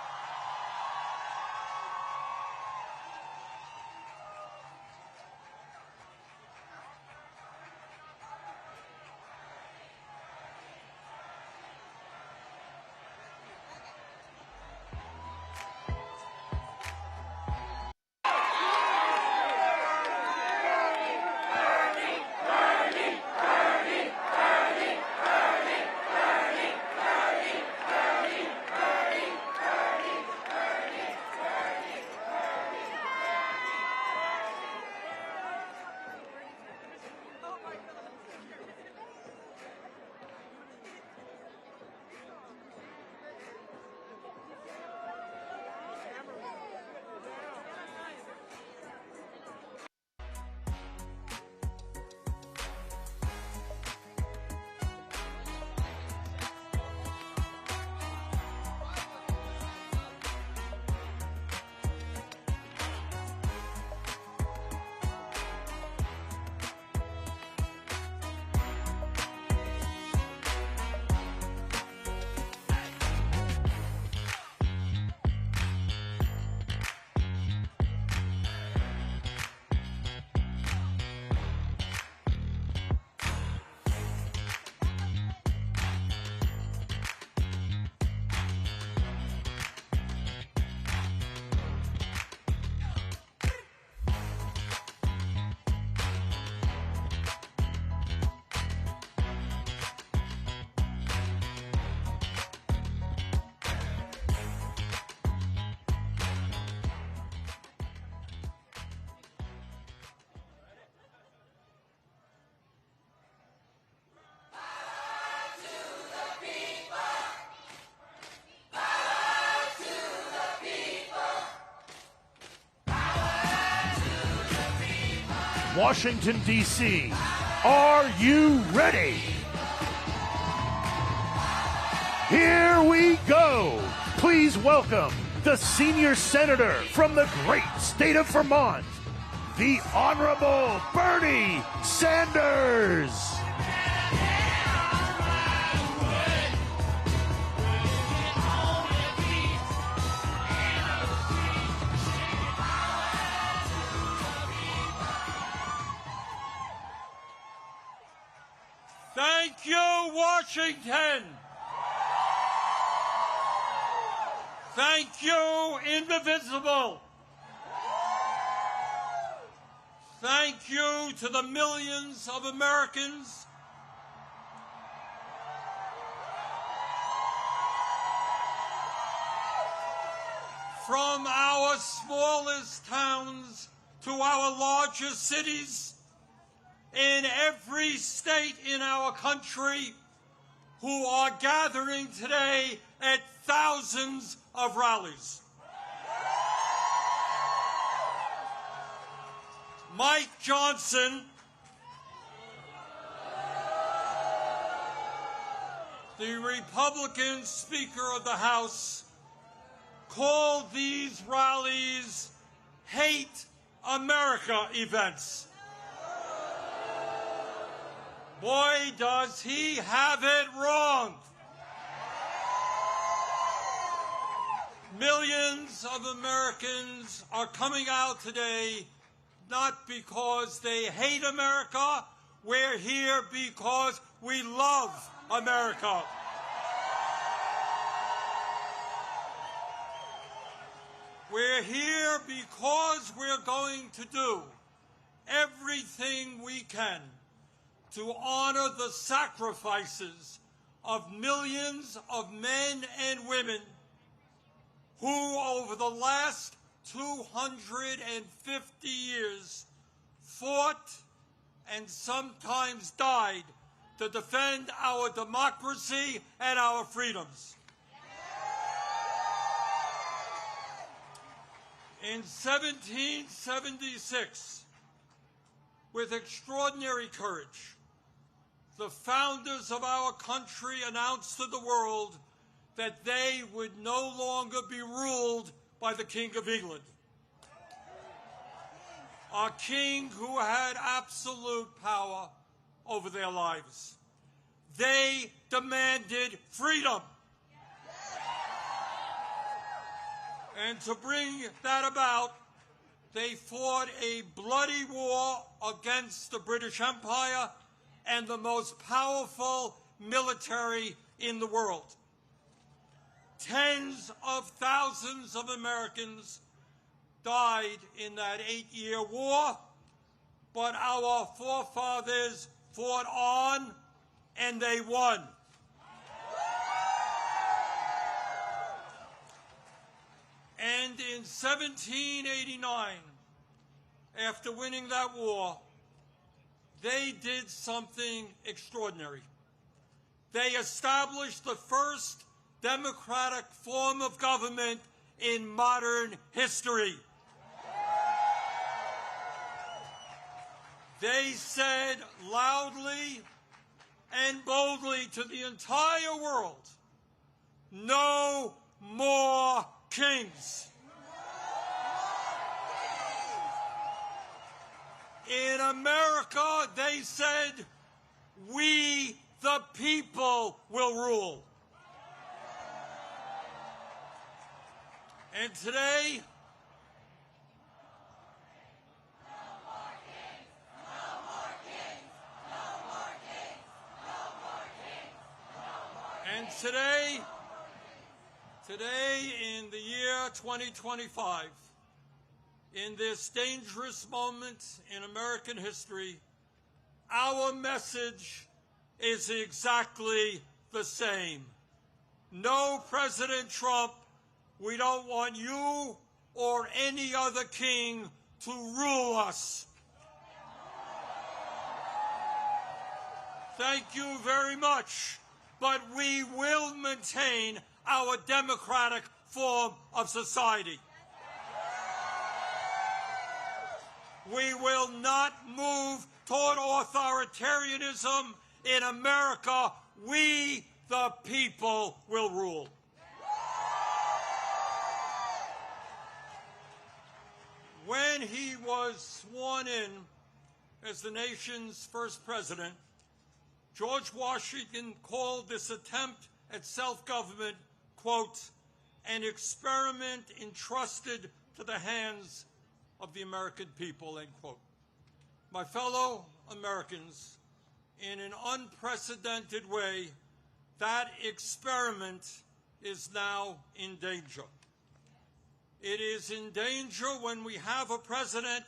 Washington, D.C. Are you ready? Here we go. Please welcome the senior senator from the great state of Vermont, the Honorable Bernie Sanders. Thank you, Washington. Thank you, Indivisible. Thank you to the millions of Americans from our smallest towns to our largest cities in every state in our country who are gathering today at thousands of rallies. Mike Johnson, the Republican Speaker of the House, called these rallies Hate America events. Boy, does he have it wrong. Millions of Americans are coming out today not because they hate America. We're here because we love America. We're here because we're going to do everything we can to honor the sacrifices of millions of men and women who, over the last 250 years, fought and sometimes died to defend our democracy and our freedoms. In 1776, with extraordinary courage, the founders of our country announced to the world that they would no longer be ruled by the King of England, a king who had absolute power over their lives. They demanded freedom. And to bring that about, they fought a bloody war against the British Empire and the most powerful military in the world. Tens of thousands of Americans died in that 8-year war, but our forefathers fought on and they won. And in 1789, after winning that war, they did something extraordinary. They established the first democratic form of government in modern history. They said loudly and boldly to the entire world, no more kings. In America, they said, we the people will rule. And today, today in the year 2025, in this dangerous moment in American history, our message is exactly the same. No, President Trump, we don't want you or any other king to rule us. Thank you very much, but we will maintain our democratic form of society. We will not move toward authoritarianism in America. We, the people, will rule. When he was sworn in as the nation's first president, George Washington called this attempt at self-government, quote, an experiment entrusted to the hands of the American people, end quote. My fellow Americans, in an unprecedented way, that experiment is now in danger. It is in danger when we have a president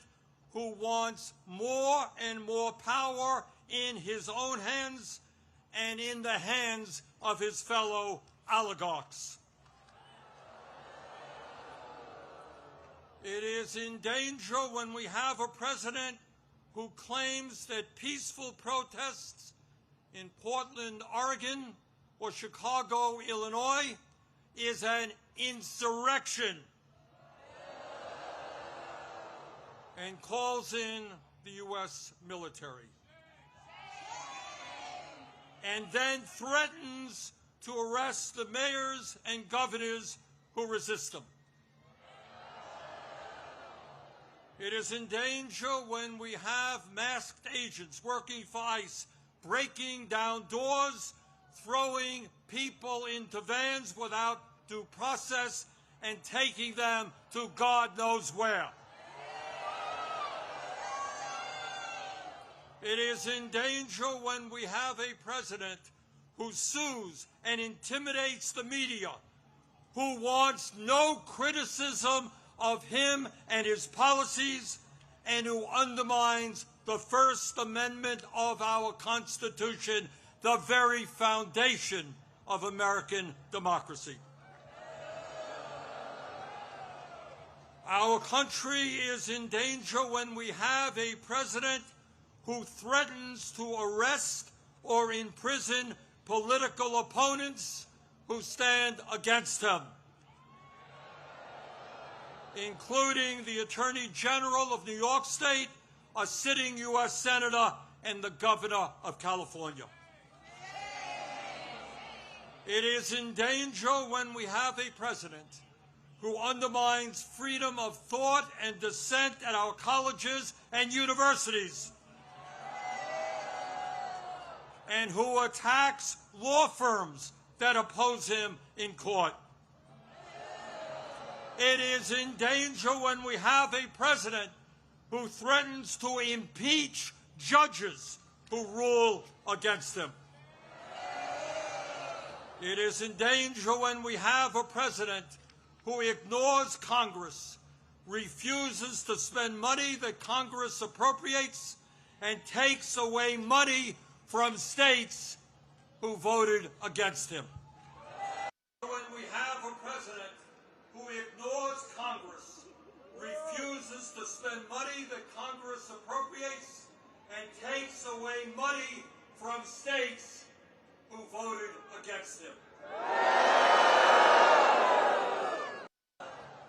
who wants more and more power in his own hands and in the hands of his fellow oligarchs. It is in danger when we have a president who claims that peaceful protests in Portland, Oregon, or Chicago, Illinois, is an insurrection and calls in the U.S. military, and then threatens to arrest the mayors and governors who resist them. It is in danger when we have masked agents working for ICE, breaking down doors, throwing people into vans without due process, and taking them to God knows where. It is in danger when we have a president who sues and intimidates the media, who wants no criticism of him and his policies, and who undermines the First Amendment of our Constitution, the very foundation of American democracy. Our country is in danger when we have a president who threatens to arrest or imprison political opponents who stand against him, including the Attorney General of New York State, a sitting U.S. Senator, and the Governor of California. It is in danger when we have a president who undermines freedom of thought and dissent at our colleges and universities, and who attacks law firms that oppose him in court. It is in danger when we have a president who threatens to impeach judges who rule against him. It is in danger when we have a president who ignores Congress, refuses to spend money that Congress appropriates, and takes away money from states who voted against him. When we have a president who ignores Congress, refuses to spend money that Congress appropriates, and takes away money from states who voted against him.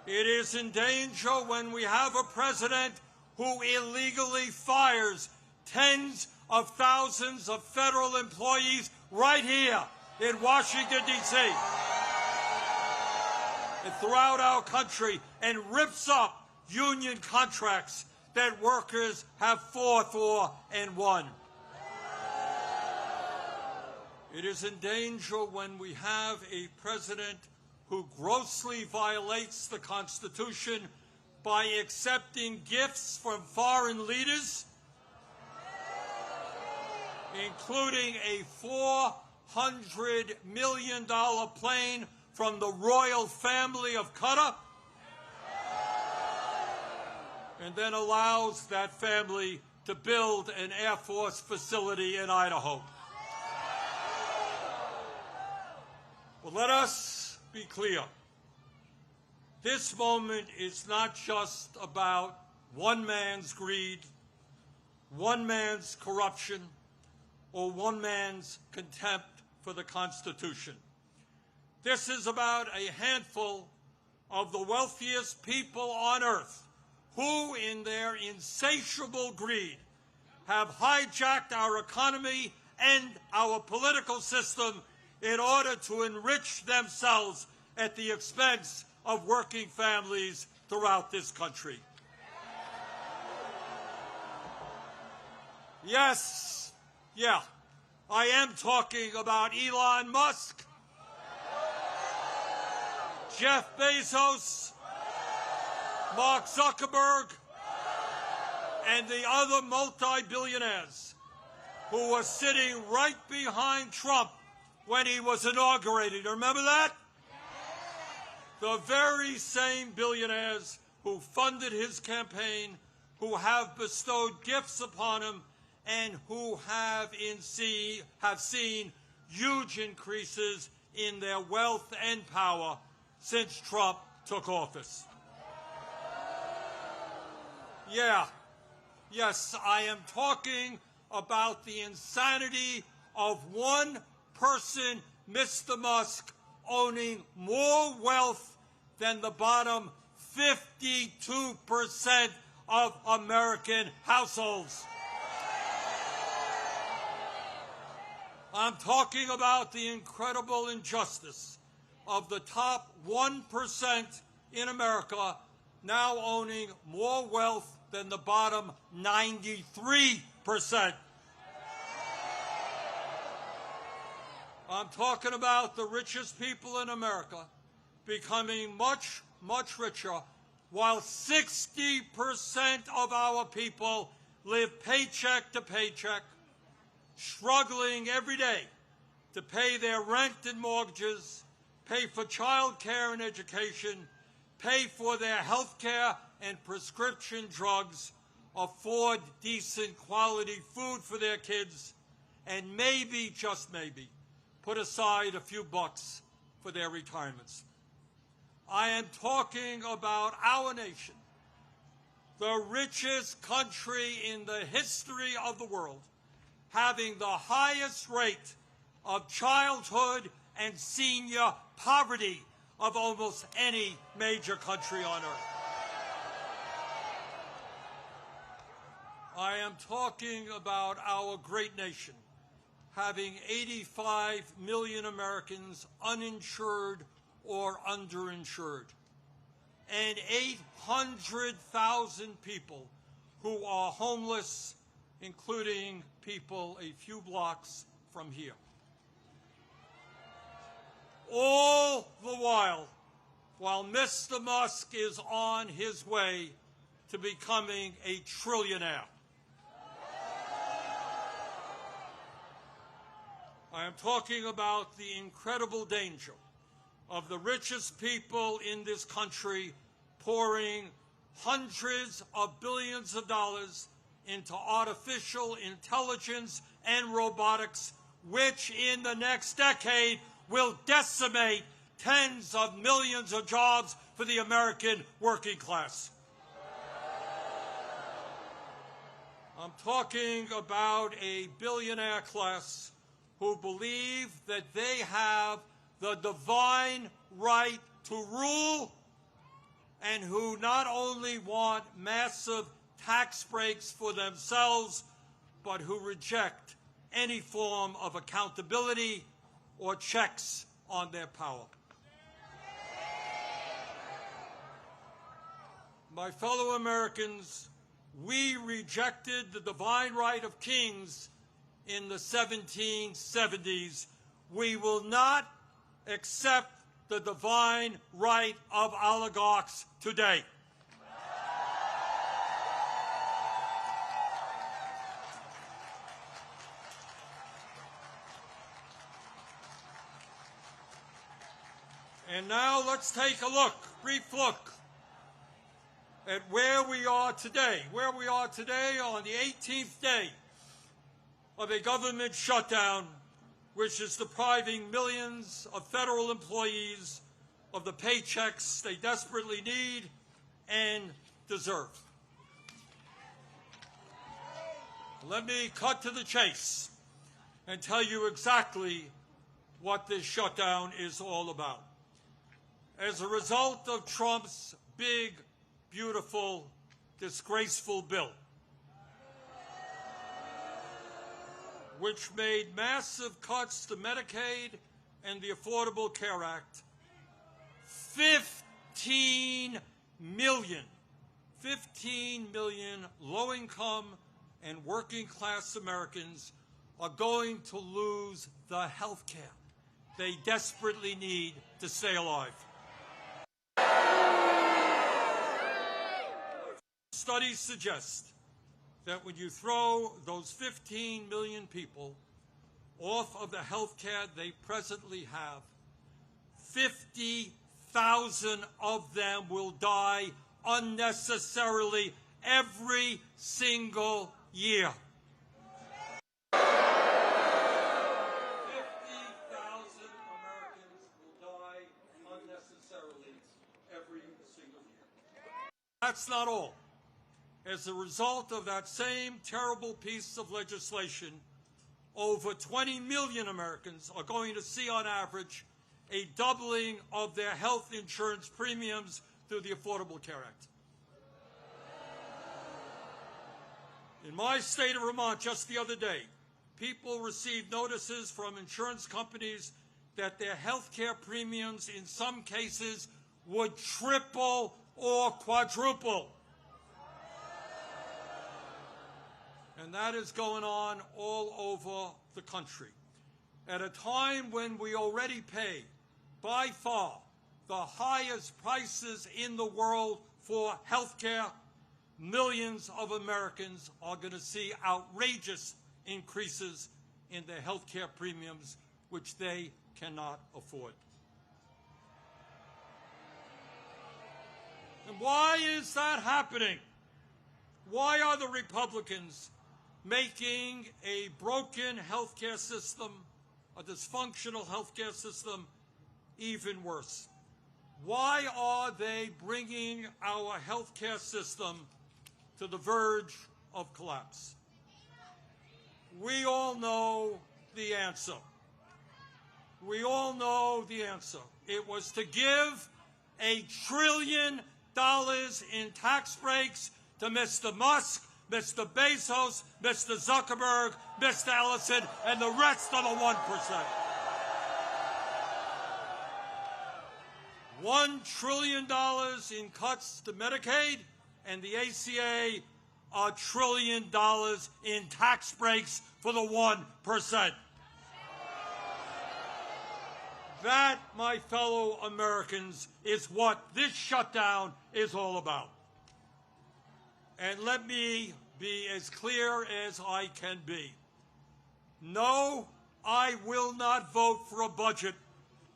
It is in danger when we have a president who illegally fires tens of thousands of federal employees right here in Washington, D.C. and throughout our country, and rips up union contracts that workers have fought for and won. It is in danger when we have a president who grossly violates the Constitution by accepting gifts from foreign leaders, including a $400 million plane from the royal family of Qatar, and then allows that family to build an Air Force facility in Idaho. Well, let us be clear. This moment is not just about one man's greed, one man's corruption, or one man's contempt for the Constitution. This is about a handful of the wealthiest people on earth who in their insatiable greed have hijacked our economy and our political system in order to enrich themselves at the expense of working families throughout this country. Yes, yeah, I am talking about Elon Musk, Jeff Bezos, Mark Zuckerberg, and the other multi-billionaires who were sitting right behind Trump when he was inaugurated. Remember that? The very same billionaires who funded his campaign, who have bestowed gifts upon him, and who have seen huge increases in their wealth and power since Trump took office. Yeah, yes, I am talking about the insanity of one person, Mr. Musk, owning more wealth than the bottom 52% of American households. I'm talking about the incredible injustice of the top 1% in America now owning more wealth than the bottom 93%. I'm talking about the richest people in America becoming much, much richer, while 60% of our people live paycheck to paycheck, struggling every day to pay their rent and mortgages, pay for child care and education, pay for their health care and prescription drugs, afford decent quality food for their kids, and maybe, just maybe, put aside a few bucks for their retirements. I am talking about our nation, the richest country in the history of the world, having the highest rate of childhood and senior poverty of almost any major country on earth. I am talking about our great nation having 85 million Americans uninsured or underinsured, and 800,000 people who are homeless, including people a few blocks from here. All the while Mr. Musk is on his way to becoming a trillionaire. I am talking about the incredible danger of the richest people in this country pouring hundreds of billions of dollars into artificial intelligence and robotics, which in the next decade will decimate tens of millions of jobs for the American working class. I'm talking about a billionaire class who believe that they have the divine right to rule, and who not only want massive tax breaks for themselves, but who reject any form of accountability or checks on their power. My fellow Americans, we rejected the divine right of kings in the 1770s. We will not accept the divine right of oligarchs today. And now let's take a look, brief look, at where we are today. Where we are today on the 18th day of a government shutdown, which is depriving millions of federal employees of the paychecks they desperately need and deserve. Let me cut to the chase and tell you exactly what this shutdown is all about. As a result of Trump's big, beautiful disgraceful bill, which made massive cuts to Medicaid and the Affordable Care Act. 15 million low-income and working-class Americans are going to lose the health care they desperately need to stay alive. Studies suggest that when you throw those 15 million people off of the health care they presently have, 50,000 of them will die unnecessarily every single year. 50,000 Americans will die unnecessarily every single year. That's not all. As a result of that same terrible piece of legislation, over 20 million Americans are going to see, on average, a doubling of their health insurance premiums through the Affordable Care Act. In my state of Vermont, just the other day, people received notices from insurance companies that their health care premiums in some cases would triple or quadruple. And that is going on all over the country. At a time when we already pay, by far, the highest prices in the world for health care, millions of Americans are going to see outrageous increases in their health care premiums, which they cannot afford. And why is that happening? Why are the Republicans making a broken health care system, a dysfunctional health care system, even worse? Why are they bringing our health care system to the verge of collapse? We all know the answer. We all know the answer. It was to give $1 trillion in tax breaks to Mr. Musk, Mr. Bezos, Mr. Zuckerberg, Mr. Ellison, and the rest of the 1%. $1 trillion in cuts to Medicaid, and the ACA, $1 trillion in tax breaks for the 1%. That, my fellow Americans, is what this shutdown is all about. And let me be as clear as I can be. No, I will not vote for a budget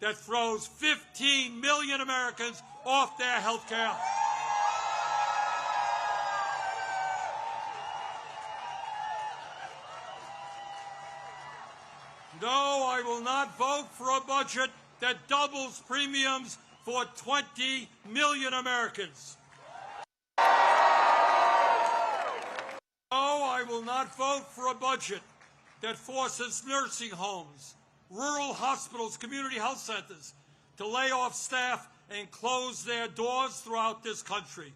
that throws 15 million Americans off their health care. No, I will not vote for a budget that doubles premiums for 20 million Americans. No, I will not vote for a budget that forces nursing homes, rural hospitals, community health centers to lay off staff and close their doors throughout this country.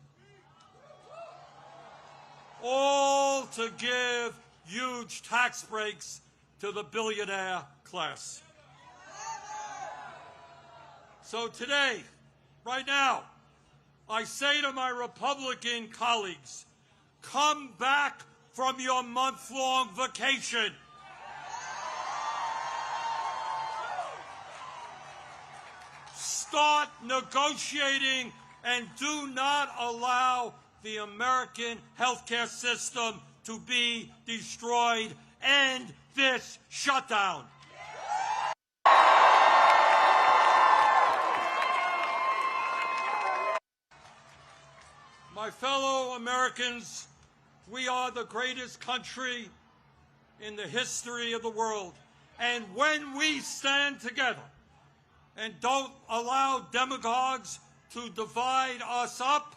All to give huge tax breaks to the billionaire class. So today, right now, I say to my Republican colleagues, come back from your month-long vacation. Start negotiating and do not allow the American healthcare system to be destroyed. End this shutdown. My fellow Americans, we are the greatest country in the history of the world. And when we stand together and don't allow demagogues to divide us up,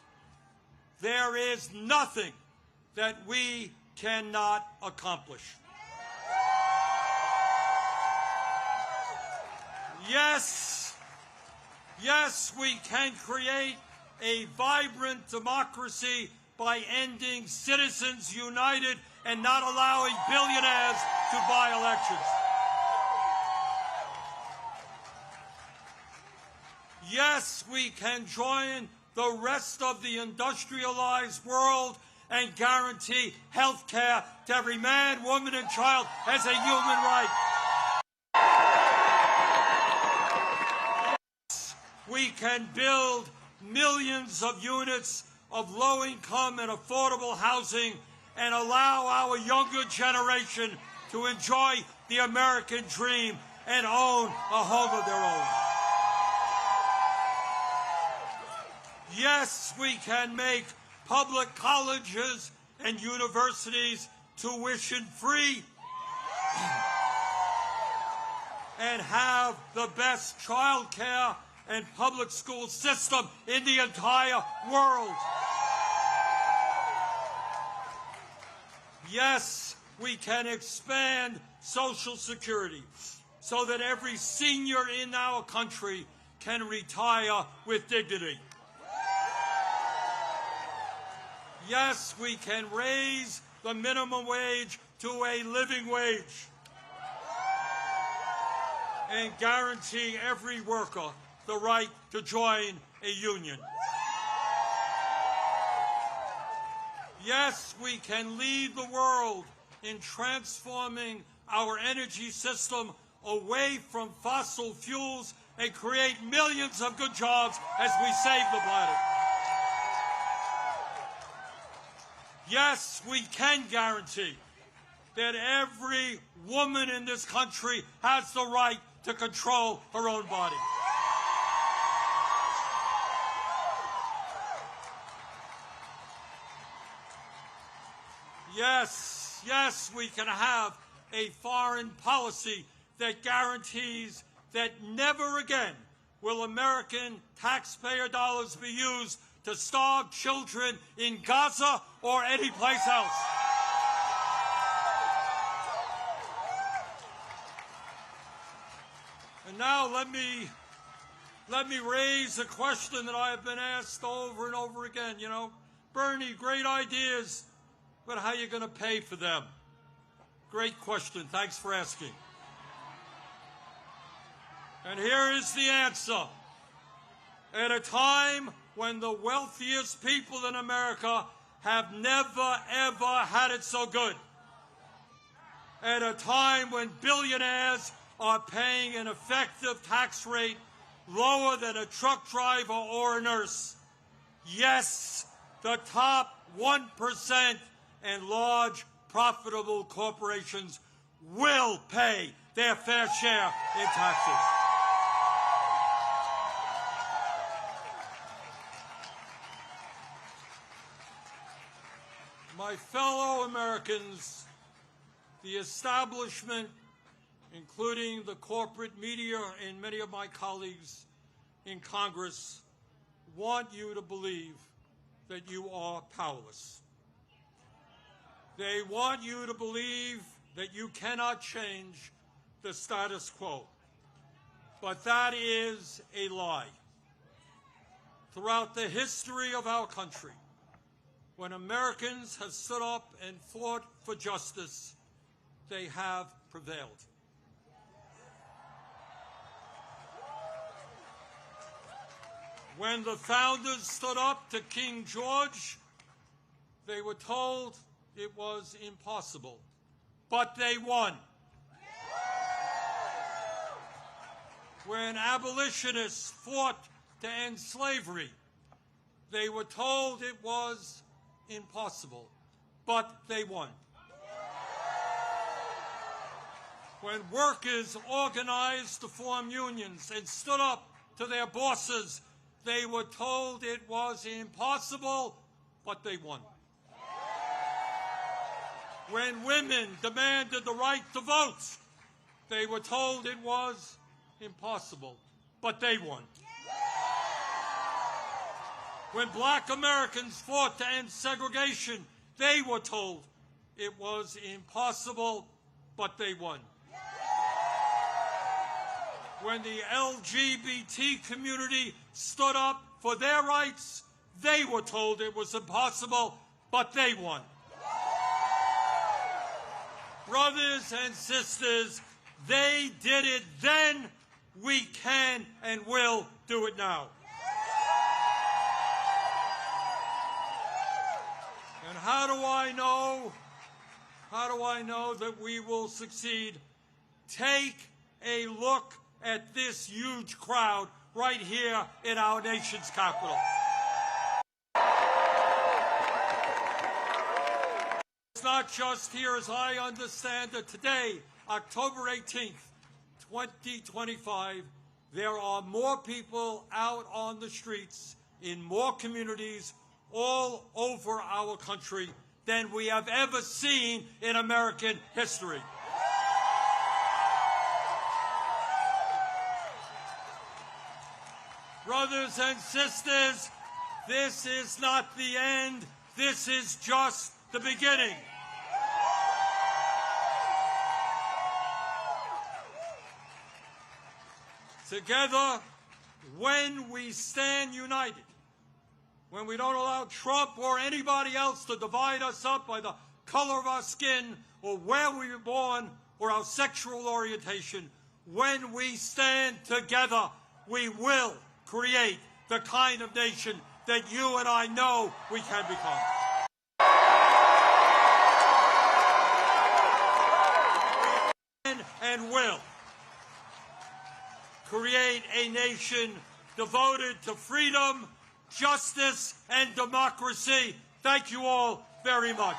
there is nothing that we cannot accomplish. Yes, we can create a vibrant democracy by ending Citizens United and not allowing billionaires to buy elections. Yes, we can join the rest of the industrialized world and guarantee health care to every man, woman, and child as a human right. Yes, we can build millions of units of low-income and affordable housing and allow our younger generation to enjoy the American dream and own a home of their own. Yes, we can make public colleges and universities tuition-free and have the best child care and public school system in the entire world. Yes, we can expand Social Security so that every senior in our country can retire with dignity. Yes, we can raise the minimum wage to a living wage and guarantee every worker the right to join a union. Yes, we can lead the world in transforming our energy system away from fossil fuels and create millions of good jobs as we save the planet. Yes, we can guarantee that every woman in this country has the right to control her own body. Yes, we can have a foreign policy that guarantees that never again will American taxpayer dollars be used to starve children in Gaza or any place else. And now let me raise a question that I have been asked over and over again. You know, Bernie, great ideas, but how are you going to pay for them? Great question. Thanks for asking. And here is the answer. At a time when the wealthiest people in America have never, ever had it so good, at a time when billionaires are paying an effective tax rate lower than a truck driver or a nurse, yes, the top 1% and large profitable corporations will pay their fair share in taxes. My fellow Americans, the establishment, including the corporate media and many of my colleagues in Congress, want you to believe that you are powerless. They want you to believe that you cannot change the status quo. But that is a lie. Throughout the history of our country, when Americans have stood up and fought for justice, they have prevailed. When the founders stood up to King George, they were told it was impossible, but they won. When abolitionists fought to end slavery, they were told it was impossible, but they won. When workers organized to form unions and stood up to their bosses, they were told it was impossible, but they won. When women demanded the right to vote, they were told it was impossible, but they won. When black Americans fought to end segregation, they were told it was impossible, but they won. When the LGBT community stood up for their rights, they were told it was impossible, but they won. Brothers and sisters, they did it then. We can and will do it now. And how do I know? How do I know that we will succeed? Take a look at this huge crowd right here in our nation's capital. It's not just here, as I understand it. Today, October 18th, 2025, there are more people out on the streets in more communities all over our country than we have ever seen in American history. Brothers and sisters, this is not the end. This is just the beginning. Together, when we stand united, when we don't allow Trump or anybody else to divide us up by the color of our skin or where we were born or our sexual orientation, when we stand together, we will create the kind of nation that you and I know we can become. And will create a nation devoted to freedom, justice, and democracy. Thank you all very much.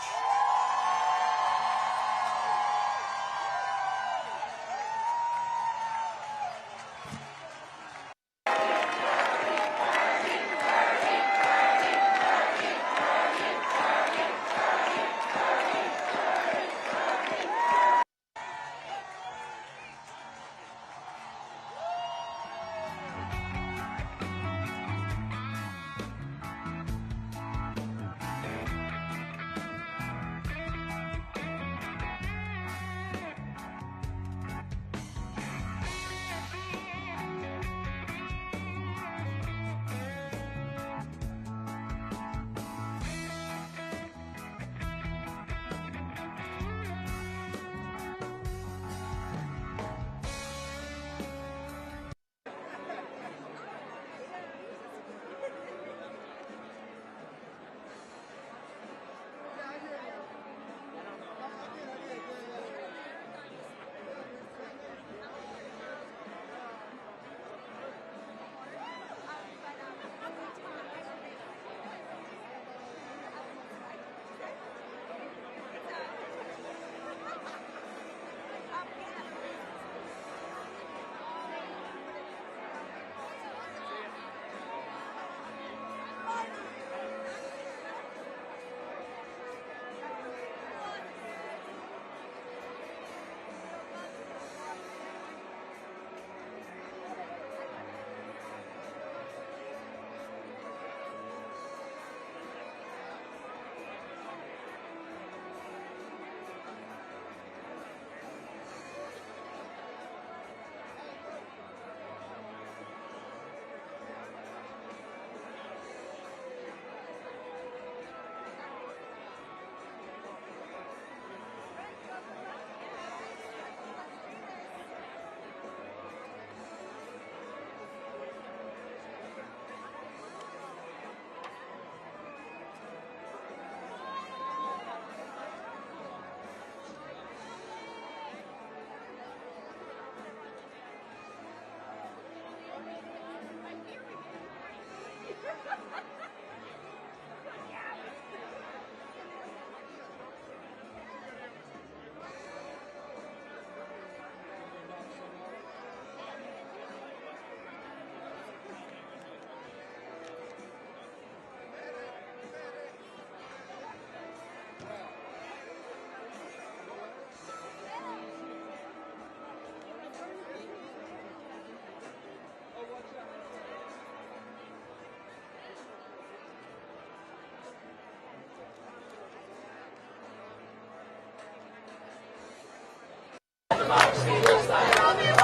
Democracy looks like. Democracy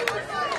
looks like.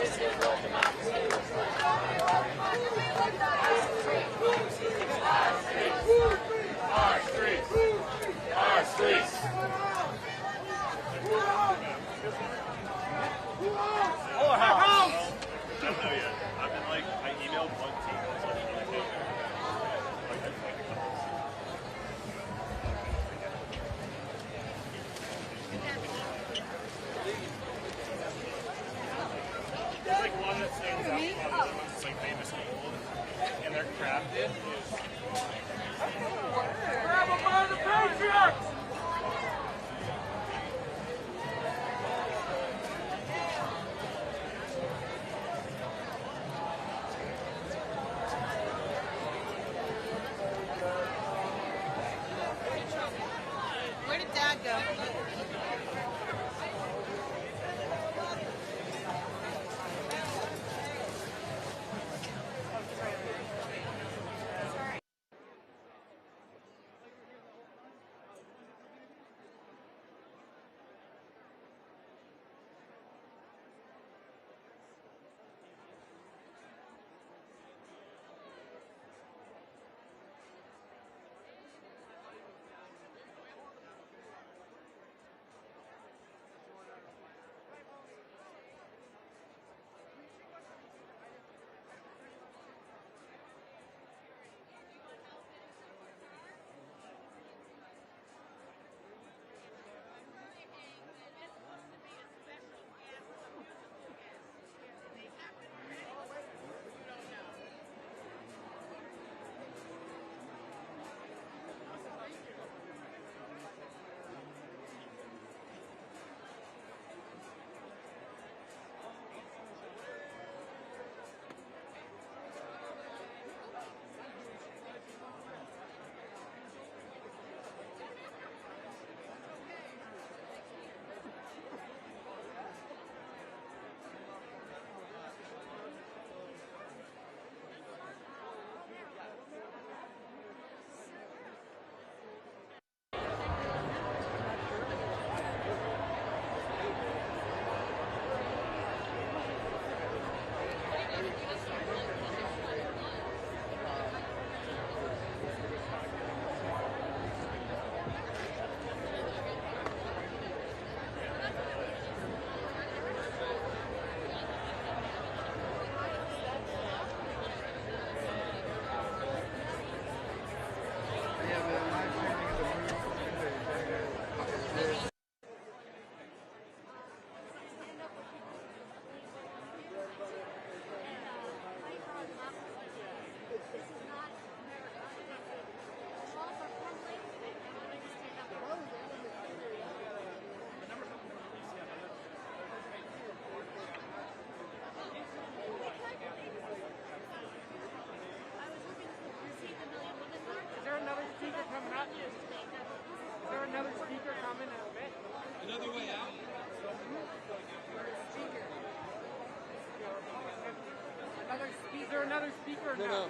or no? No.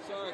Sorry.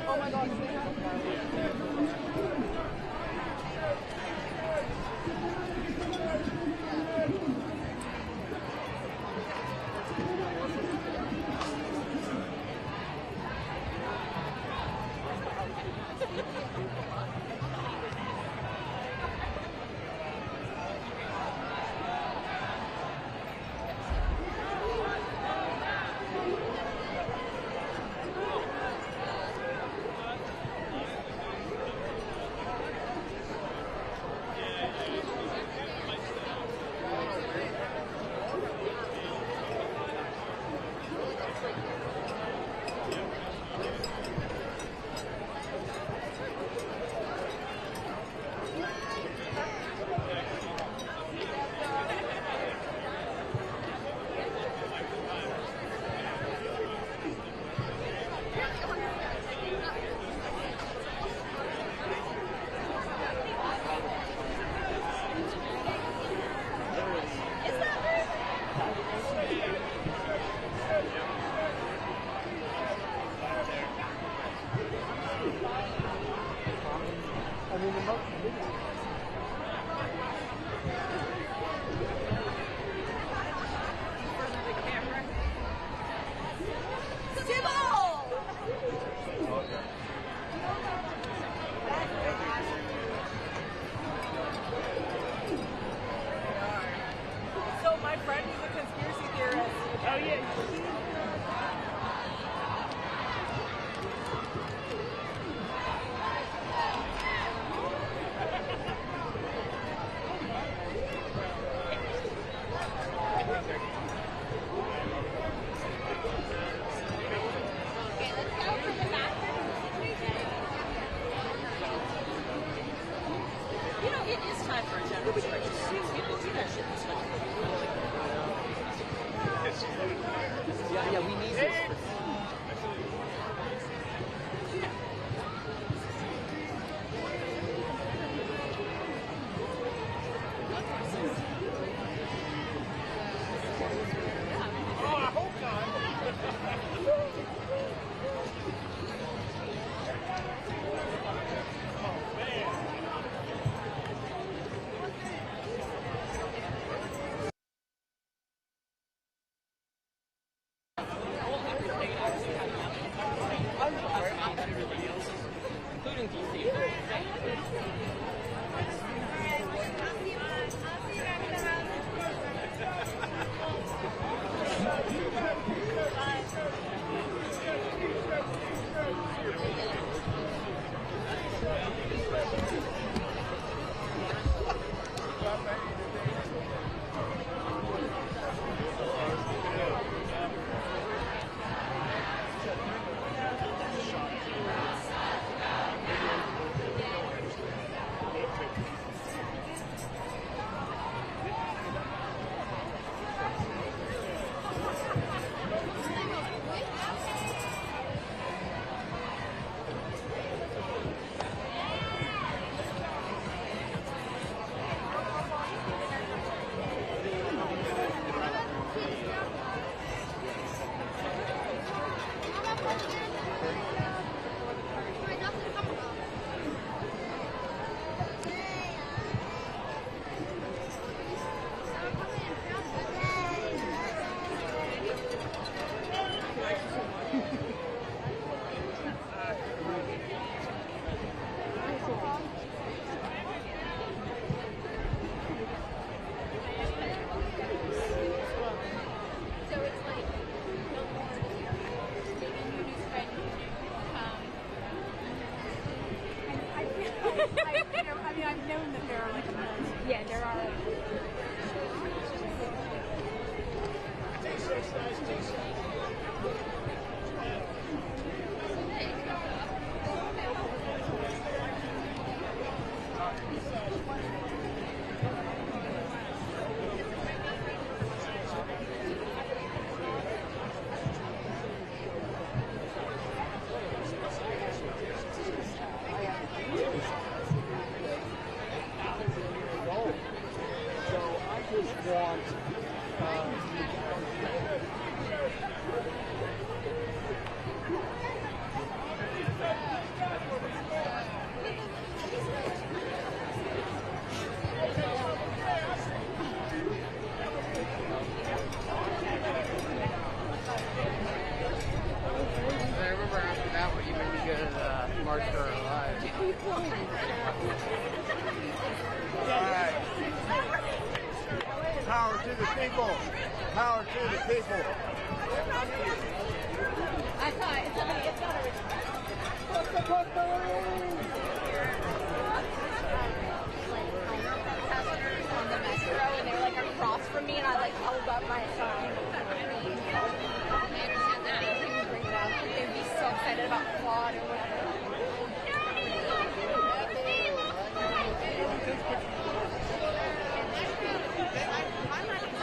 Oh my God. just want I remember after that one, you made me go to the March for Our Lives. Alright. Power to the people. Power to the people. I thought it's not on the metro, and they were like across from me, and I like held up my sign. They'd be so excited about quad or whatever.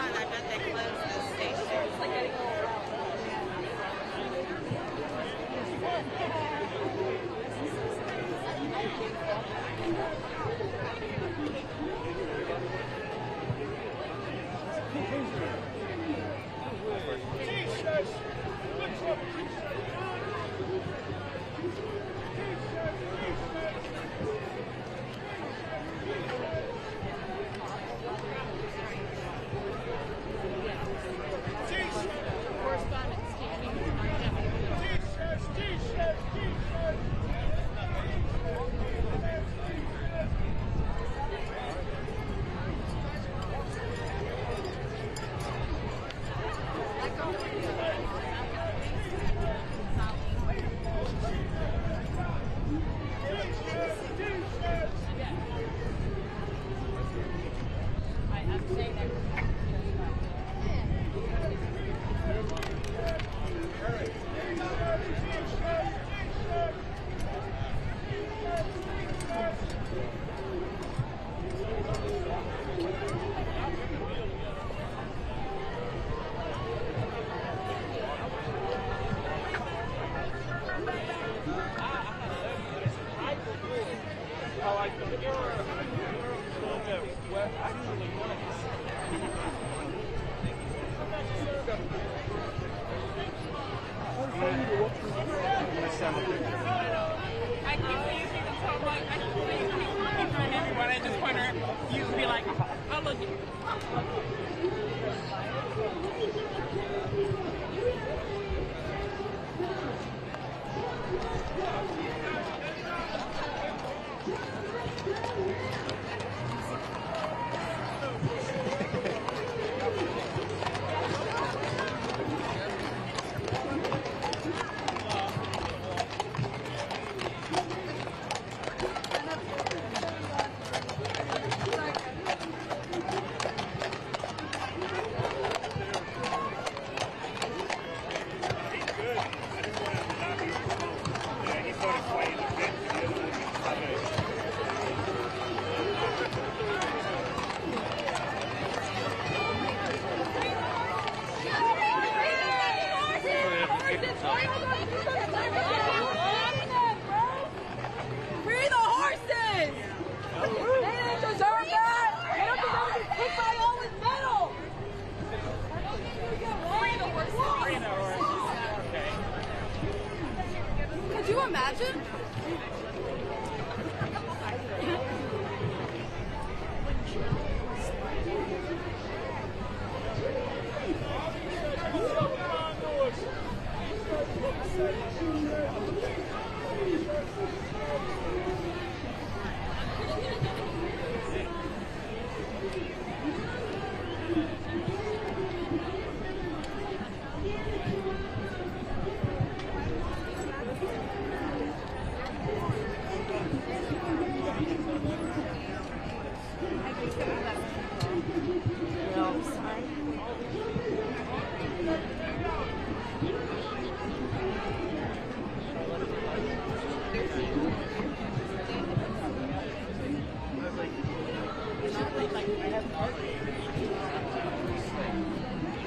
I bet they closed the station. It's like getting a little rough.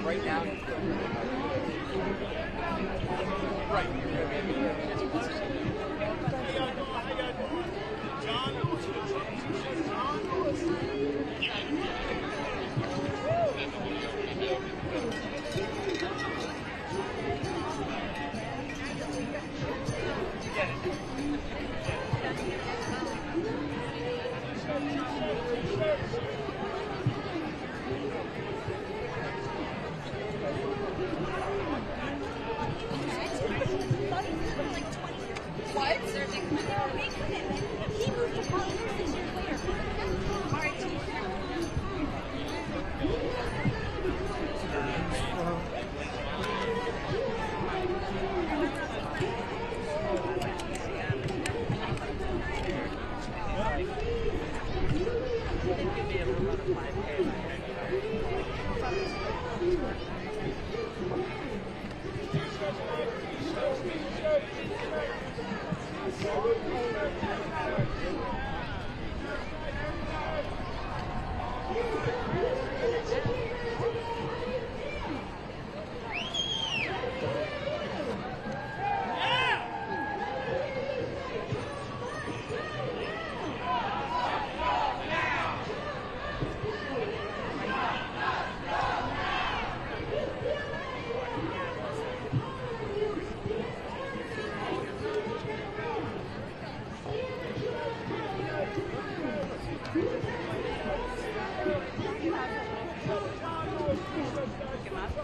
Right now. Right. John, I want you to John. Look him up.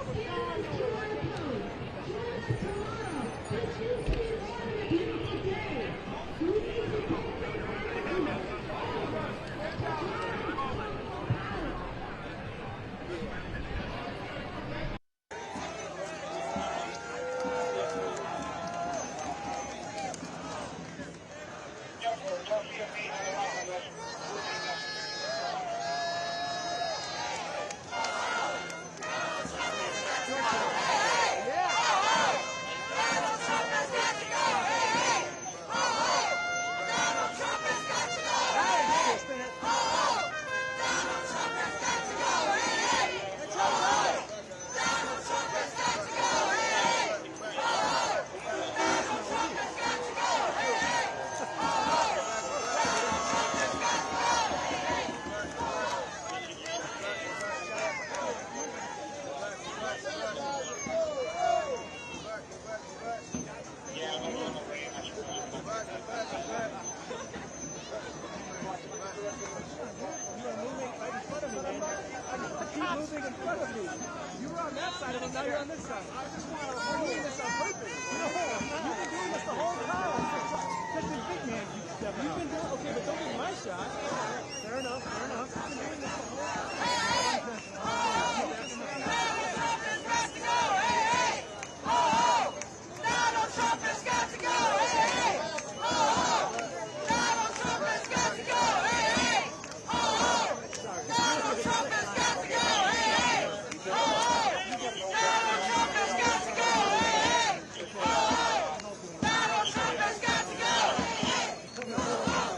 moving in front of me. You were on that side of it, now you're on this side. I just want to hold this on purpose. No, you've been doing this the whole time. Such a big man, you've been doing, okay, but don't give me my shot. Fair enough, fair enough. You've been doing this the whole time. Donald Trump has got to go, hey, hey! Ho, ho! Donald Trump has got to go, hey, hey! Ho, ho! Donald Trump has got to go, hey, hey! Ho, ho! Donald Trump has got to go, hey, hey! Ho, ho! Donald Trump has got to go, hey, hey! Ho, ho! Donald Trump has got to go, hey, hey! Ho, ho! Donald Trump has got to go, hey, hey!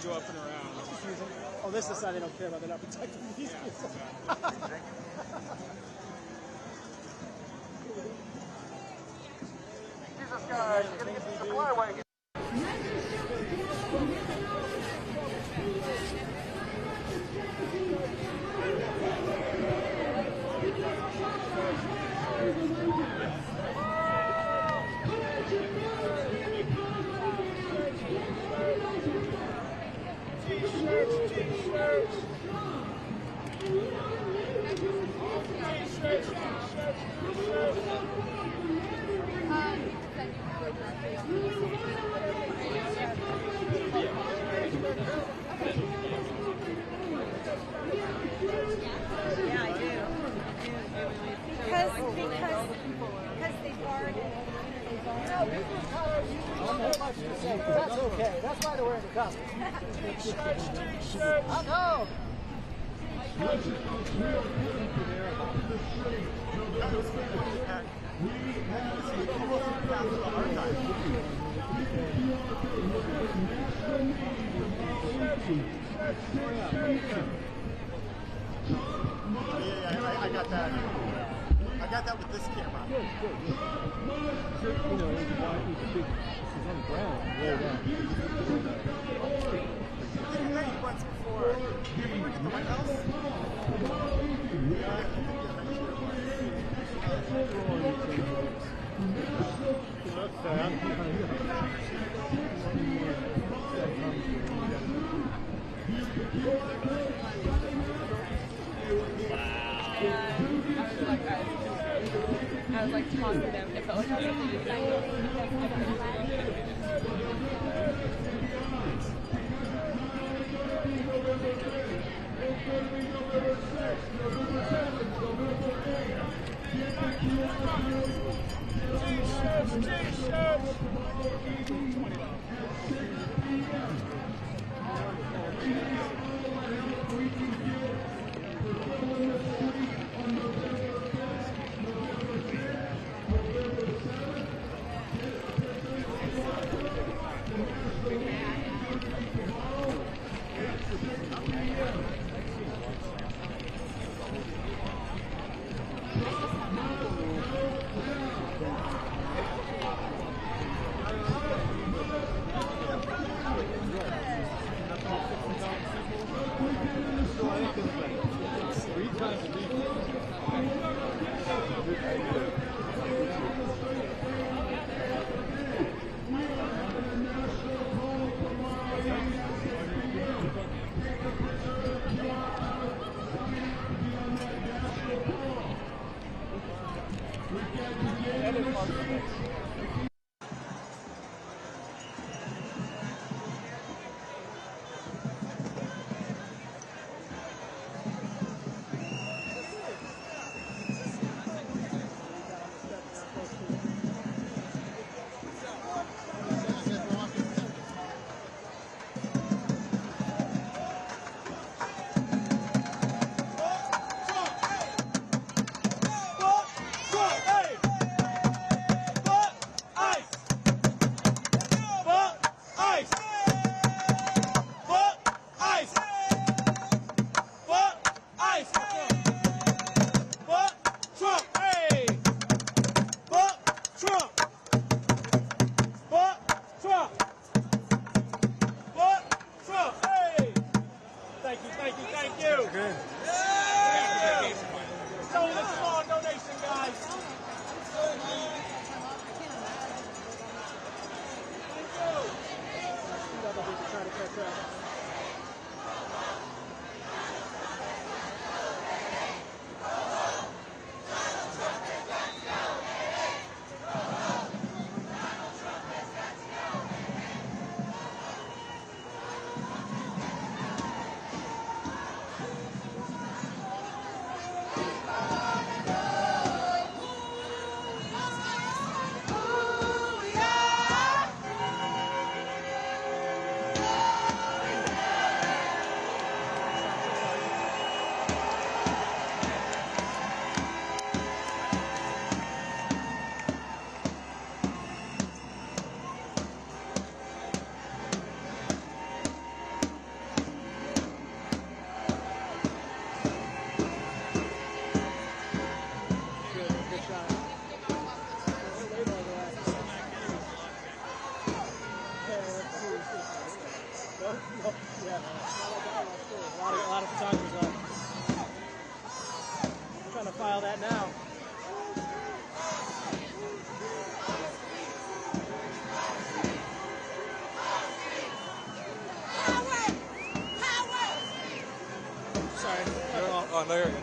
Go up and around. Oh, this is the side they don't care about. They're not protecting these people. Jesus, guys, you're going to get the supply wagon. Yeah, I do. Because they barred it. I don't know much to say, but that's okay. That's why they're wearing the cup. I know. I got that. I got that with this camera. Good. You know, it's on the ground, way down. Didn't know you once before. Did you work at the White House? I was like tossing them. It felt like I was file that now. Sorry. Oh, there you go.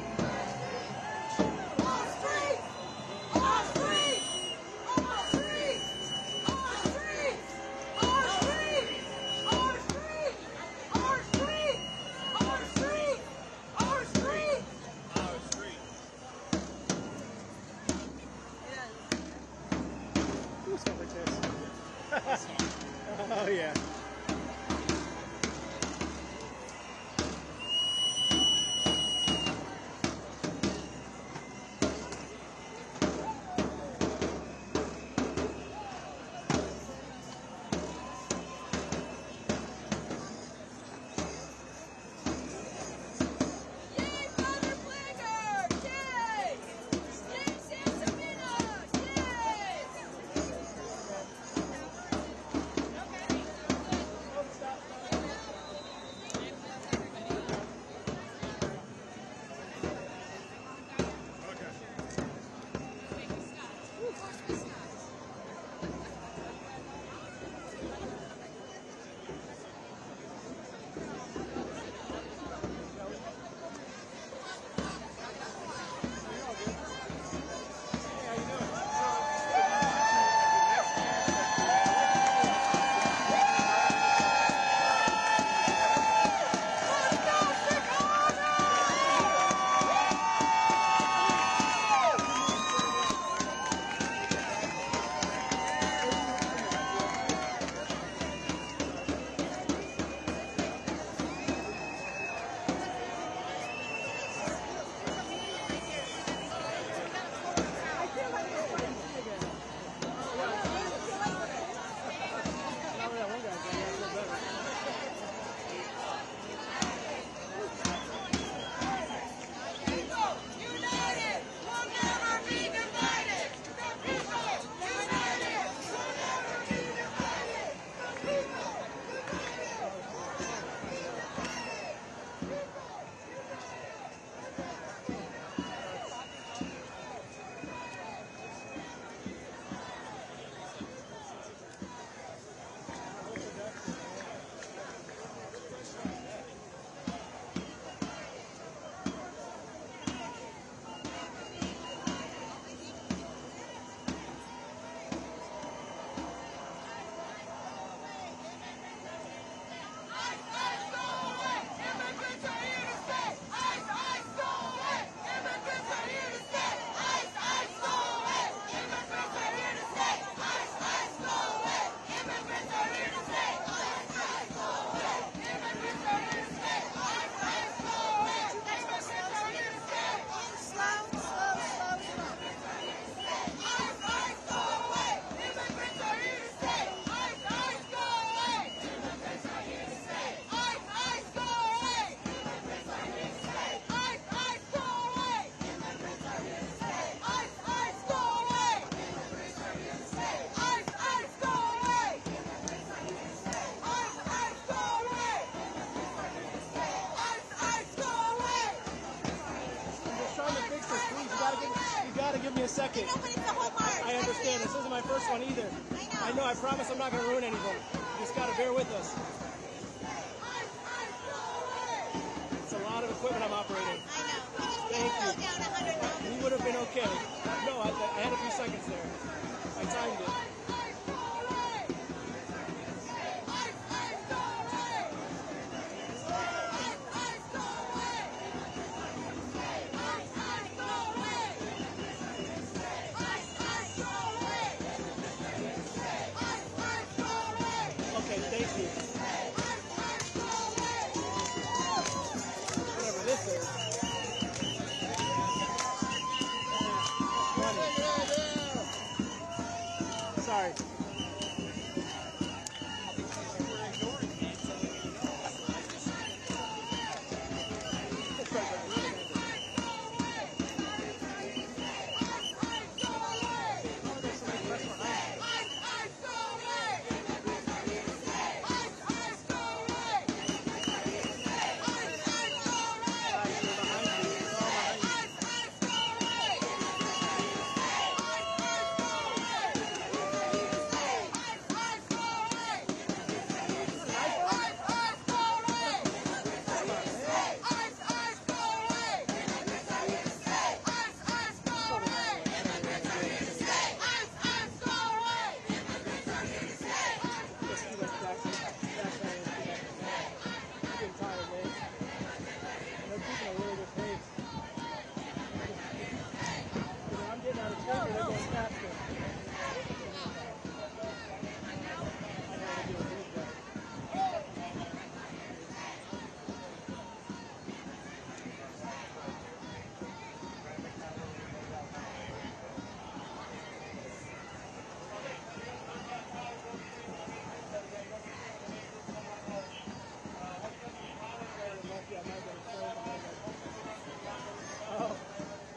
gotta give me a second. No, but it's the whole march. I understand. This isn't my first one either. I know. I promise I'm not gonna ruin anything. You just gotta bear with us. It's a lot of equipment I'm operating. I know. Thank you. Slow down 100 We would have been okay. No, I had a few seconds there. I timed it. Okay, thank you. Whatever this is. Sorry.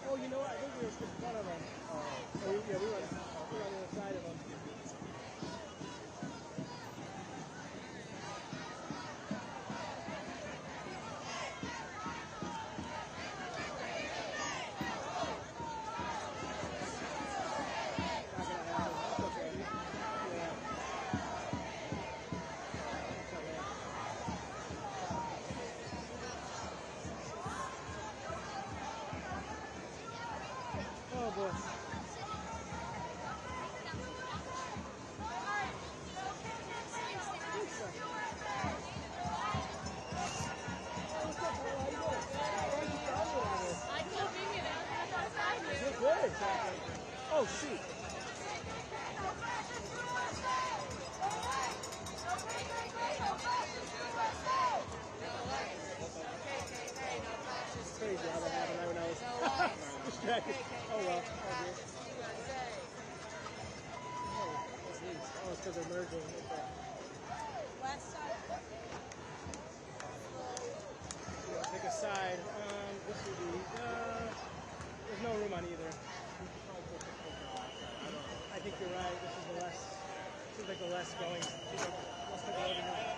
Oh, you know what? I think we were in front of them. We were on the other side of them. Oh boy. You're good. Oh shoot. Crazy how that happened right when I was distracted. Oh well. Oh, it's because they're merging. Okay. West side. Pick a side. This would be. There's no room on either. I think you're right. This is the less. Seems like the less going. Let's take it over here.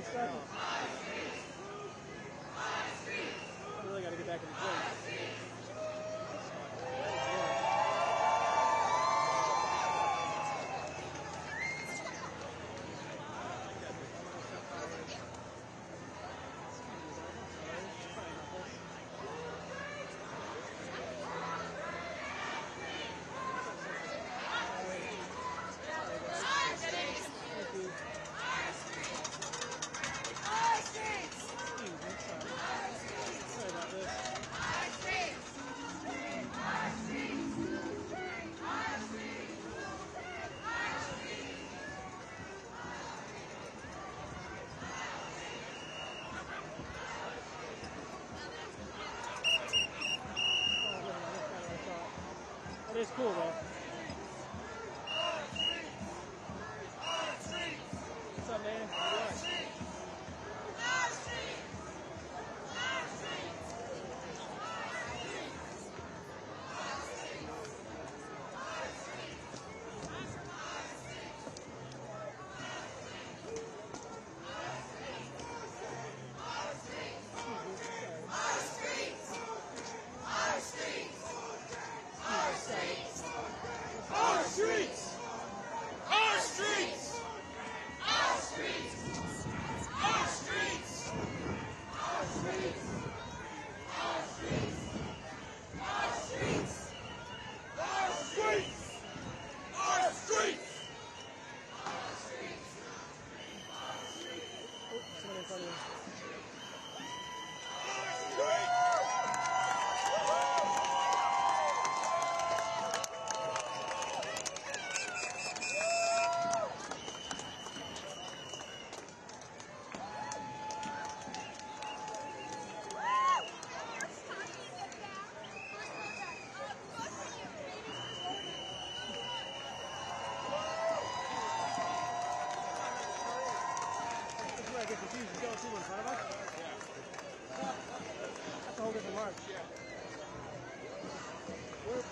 30 seconds. I really got to get back in the place. That is cool, though. What's up, man?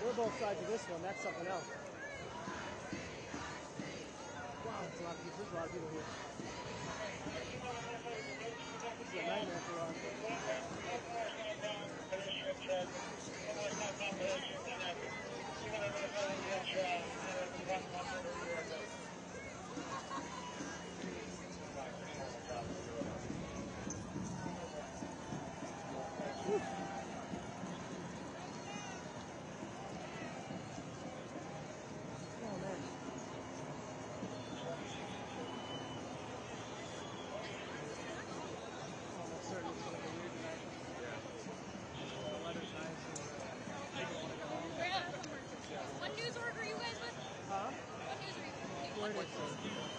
We're both sides of this one. That's something else. Wow, there's a lot of people. There's a lot of people here. This is a nightmare for us.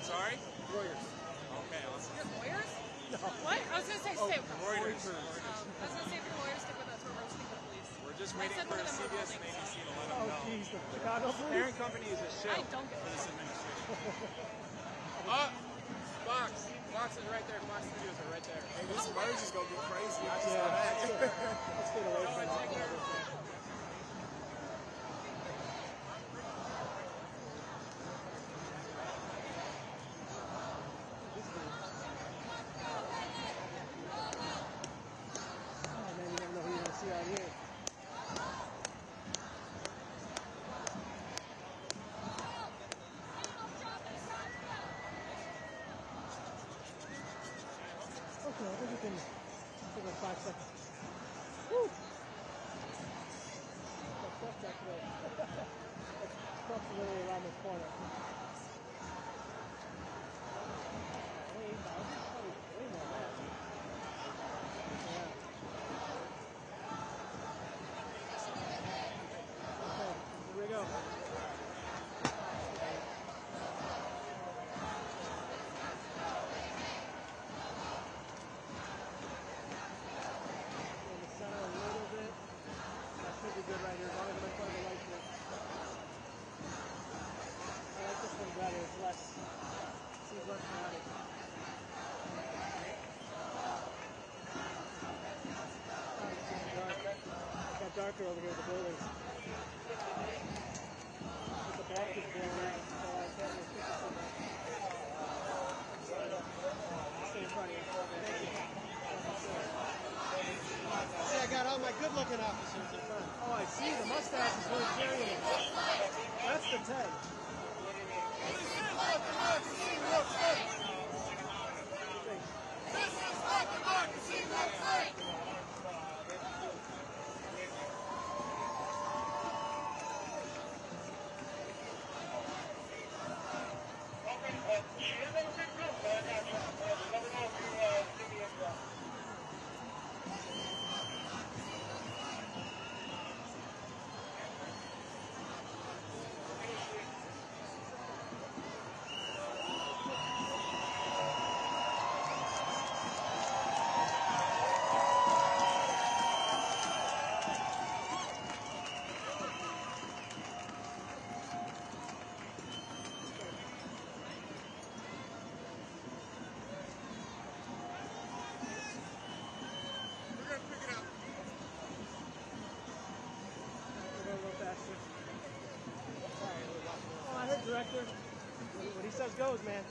Sorry? Warriors. Okay, awesome. You're lawyers? No. What? I was going to say, Oh, stay. Reuters. I was going to say, if you're lawyers, stick with us. We're roasting the police. We're just waiting for CBS and ABC to let them Oh, know. jeez. The Chicago police? Parent company is a shell I don't get for it. this administration. Fox. Fox is right there. Fox Studios are right there. Hey, this merge is going to be crazy. I just Yeah. know that. Let's get away from that. Okay, I think we can take like 5 seconds. Woo! That's actually that's literally around this corner. Hey, probably way more than that. Yeah. Okay, here we go. Good right here, as long as I'm in front of the light here. I like this one Director, what he says goes, man. I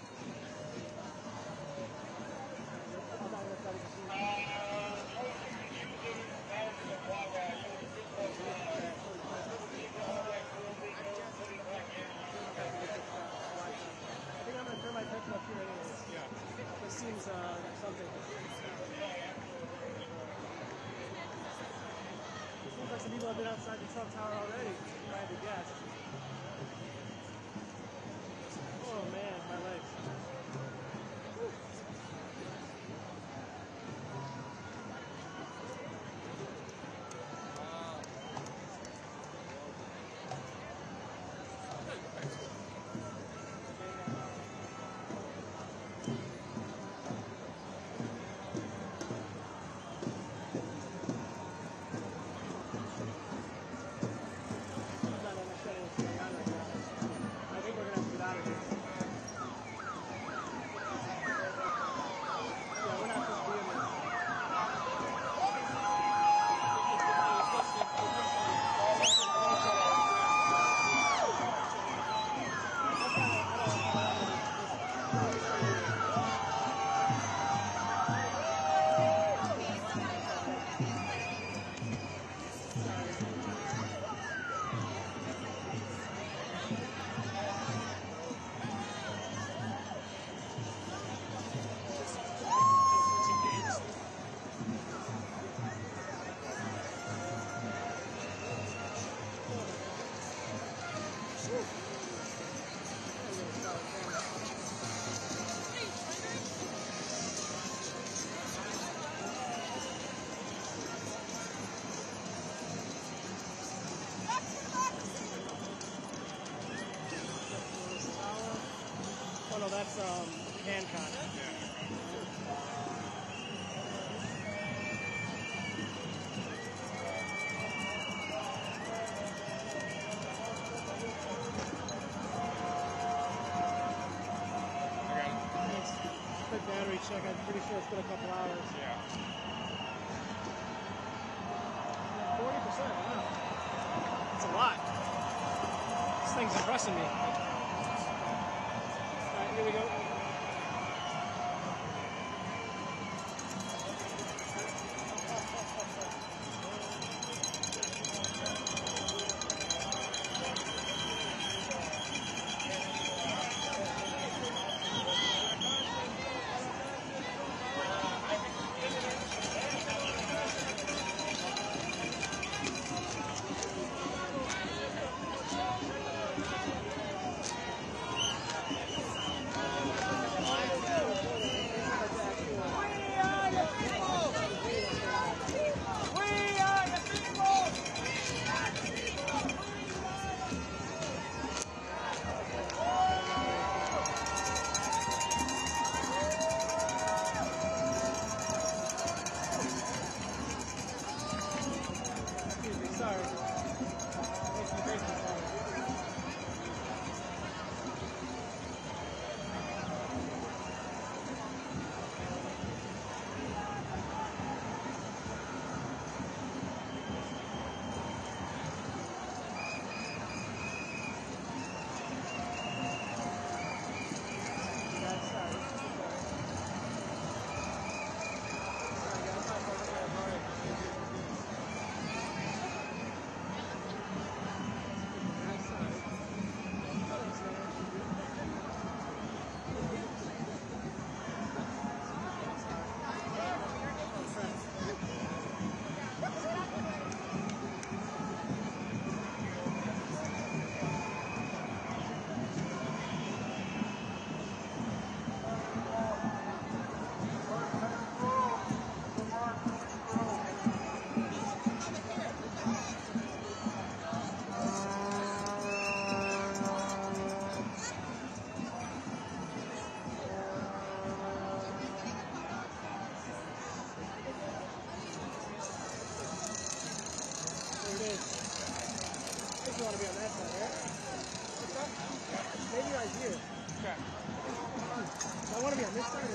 think I'm going to turn my attention up here anyways. Yeah. This seems like something. It seems like some people have been outside the Trump Tower already, if I had to guess. Oh man, my legs. Whew. I think we're going to have to get out of here. Oh no, that's Hancock. Quick battery check. I'm pretty sure it's been a couple hours. Yeah. 40%. Wow. That's a lot. This thing's impressing me. All right, here we go.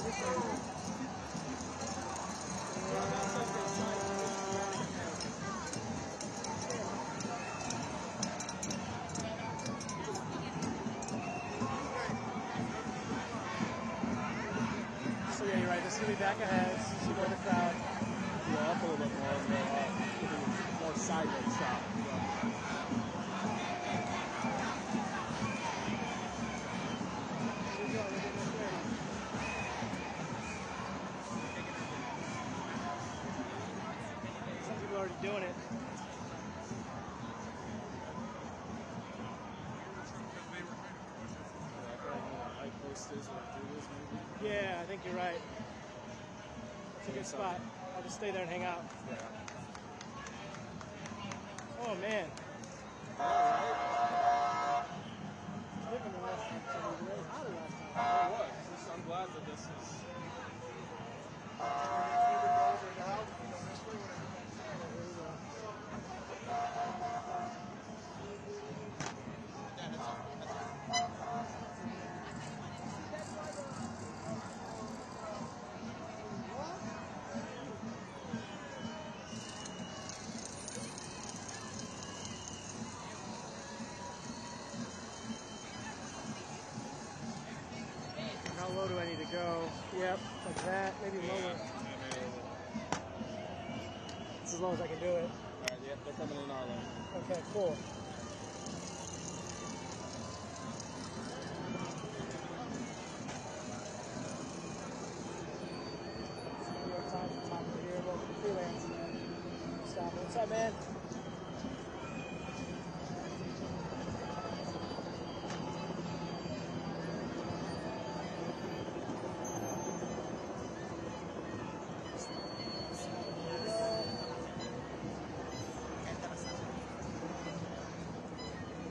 So yeah, you're right. This is gonna be back ahead. See more of the crowd. Yeah, up a little bit more. More sideways stop. Some people are already doing it. Yeah, I think you're right. That's a good spot. I'll just stay there and hang out. Oh, man. Different than last time. It was really hotter last time. It was. I'm glad that this is... How low do I need to go? Yep, like that. Maybe lower. It's as low as I can do it. Alright, yep, they're coming in our lane. Okay, cool. New York Times, top of here. Welcome to Freelance. Stop. What's up, man?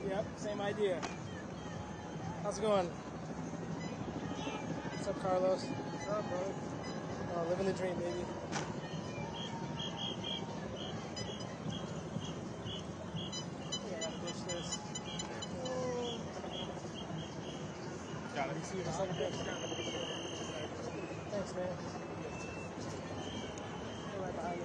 Yep, same idea. How's it going? What's up, Carlos? What's up, bro? Living the dream, baby. Yeah, I gotta ditch this. Got it. See you in a second. Thanks, man. We're right behind you.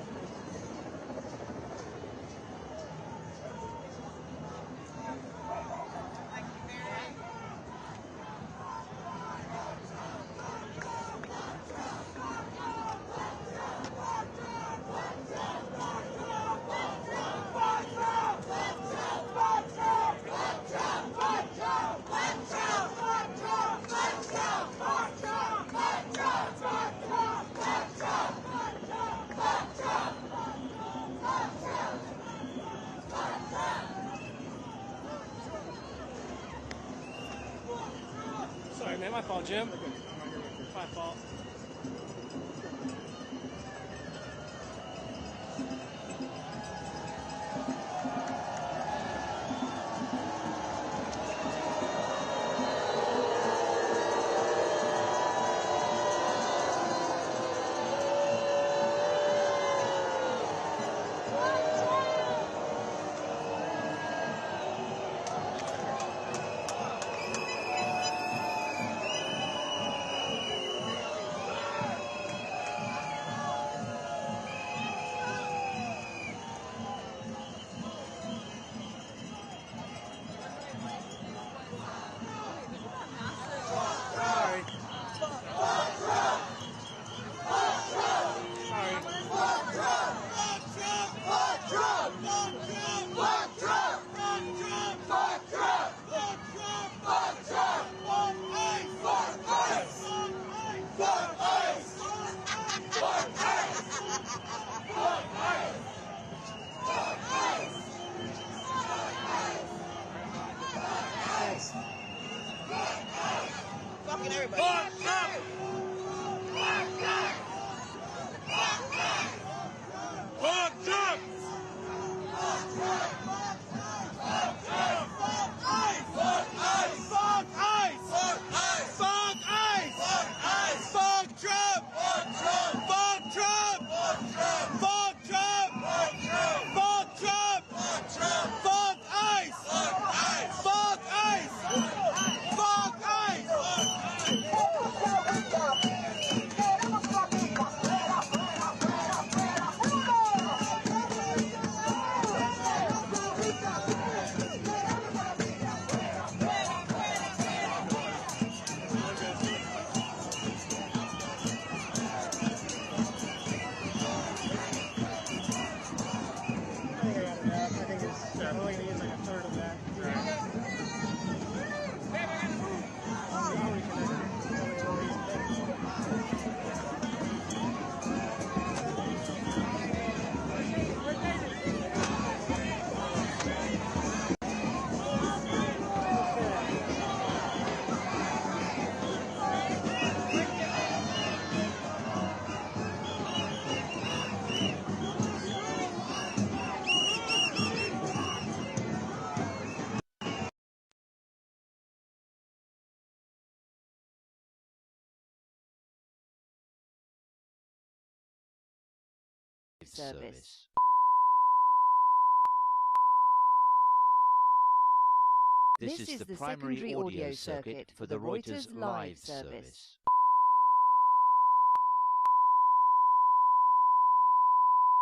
Sorry, man. My fault, Jim. My fault. Fucking everybody. service. This is the primary audio circuit for the Reuters live service.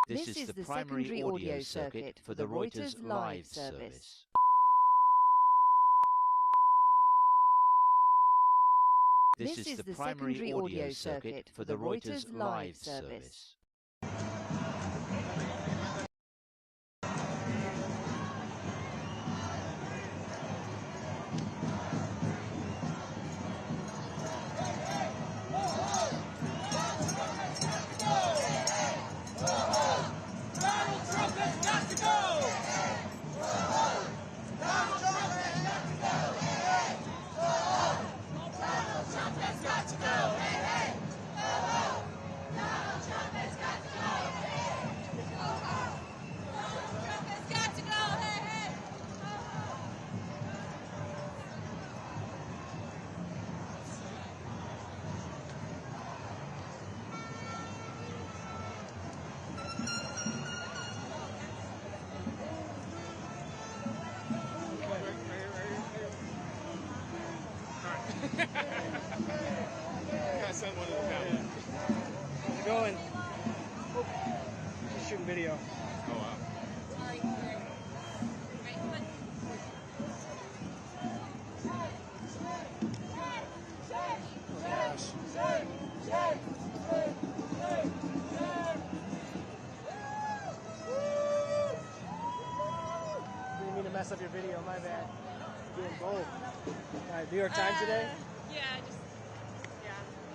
This is the primary audio circuit for the Reuters live service. This is the primary audio circuit for the Reuters live service. Going. Oh, just shooting video. Oh, wow. Sorry. Right, come on. Didn't mean to mess up your video, my bad. Doing both. All right, New York Times today? Yeah,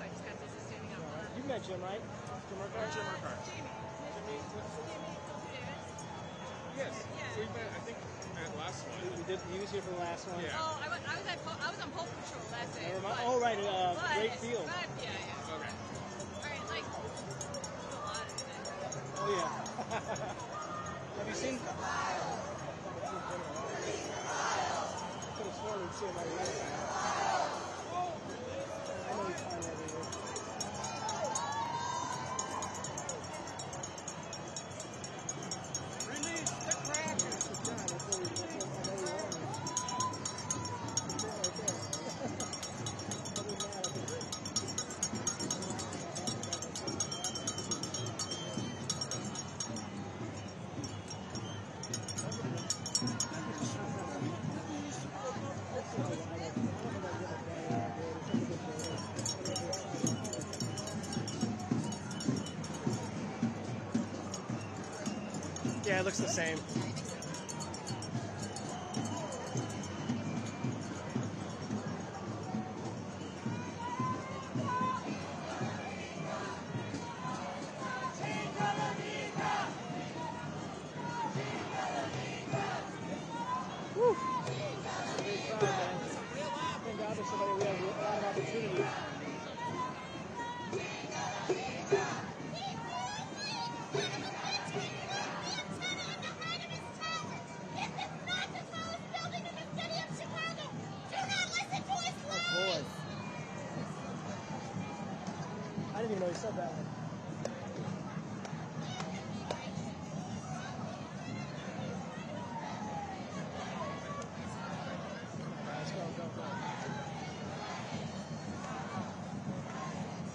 I just got busy standing up. All right. You met Jim, right? Jim Urquhart? Jim Urquhart. Jimmy, yes. Yeah. We met, I think, at last one. He was here for the last one. Yeah. Oh, I was on Pole Patrol that day. Never mind. Oh, right, Great Field. Yeah. Okay. Alright, like, a lot of it. Oh, yeah. Have you seen? I could have sworn we'd see him on the other side. I know he's fine over here. Release the crackers! That's what I know he wanted. Right there. Yeah, it looks the same. Woo! Great crowd, man. Thank God for somebody we have a lot of opportunity. I didn't even know he said that one. Let's go.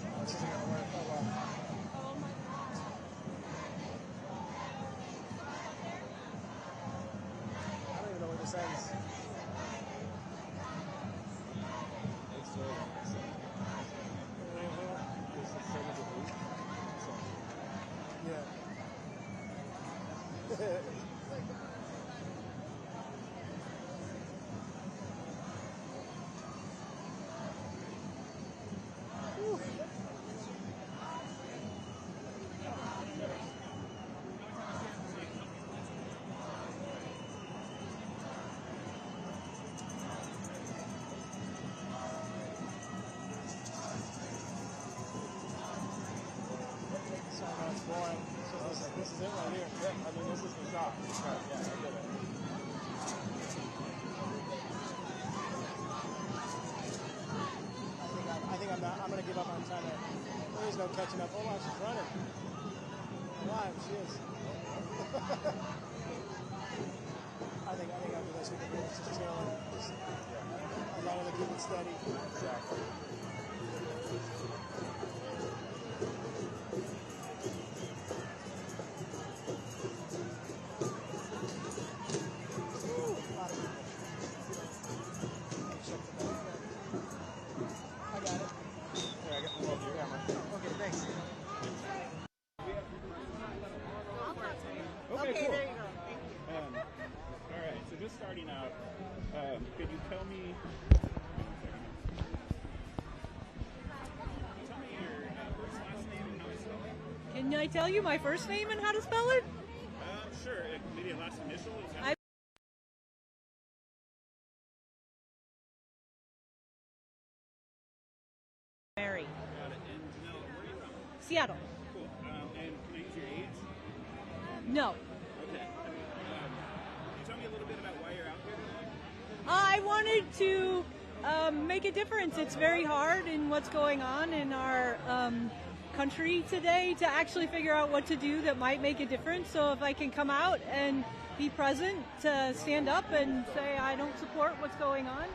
Oh, this isn't going to work. Oh, well. I don't even know where this ends. Boring. This is it right here. Yeah, I mean, this is the stop. Yeah, I get it. I think I'm going to give up on trying to. There is no catching up. Hold on, she's running. Alive, she is. I think after this we can really just chill and just allow her to keep it steady. Exactly. I got it. Here, I got the world camera. Okay, thanks. Okay, cool. There you go. Thank you. All right, so just starting out, could you tell me your first, last name and how to spell it? Can I tell you my first name and how to spell it? Sure. Maybe a last initial? Is that I- Mary. Got it. And Janelle, where are you from? Seattle. Cool. And can I use your age? No. Okay. Can you tell me a little bit about why you're out here today? I wanted to make a difference. It's very hard in what's going on in our country today to actually figure out what to do that might make a difference. So if I can come out and be present to stand up and say I don't support what's going on.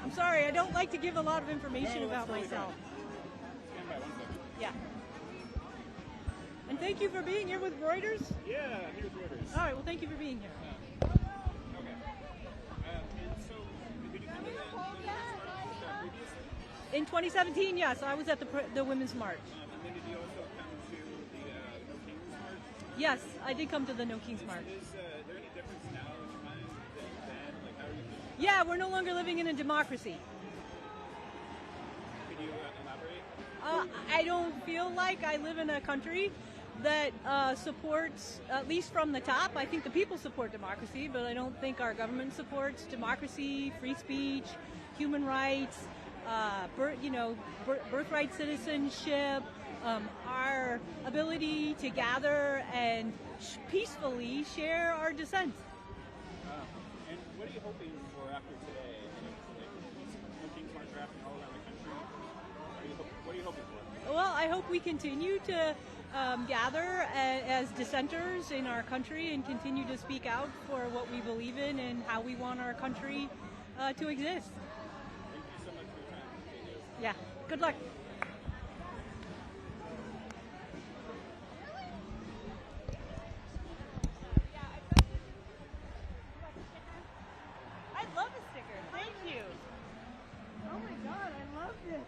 I'm sorry, I don't like to give a lot of information about myself. Stand by 1 second. Yeah. And thank you for being here with Reuters. Yeah, I'm here with Reuters. All right, well, thank you for being here. Okay. And so, did you come to the previously? In 2017, yes, I was at the Women's March. And then did you also come to the No Kings March? Yes, I did come to the No Kings March. Is there any difference now in your mind than then? Like, how are you feeling? Yeah, we're no longer living in a democracy. Could you elaborate? I don't feel like I live in a country that supports, at least from the top, I think the people support democracy, but I don't think our government supports democracy, free speech, human rights, birthright citizenship, our ability to gather and peacefully share our dissent. And what are you hoping for after today? No Kings March are happening all around the country. What are you hoping for? Well, I hope we continue to gather as dissenters in our country and continue to speak out for what we believe in and how we want our country to exist. Thank you so much for your time. Yeah, good luck. I love a sticker. Thank you. Oh my God, I love this.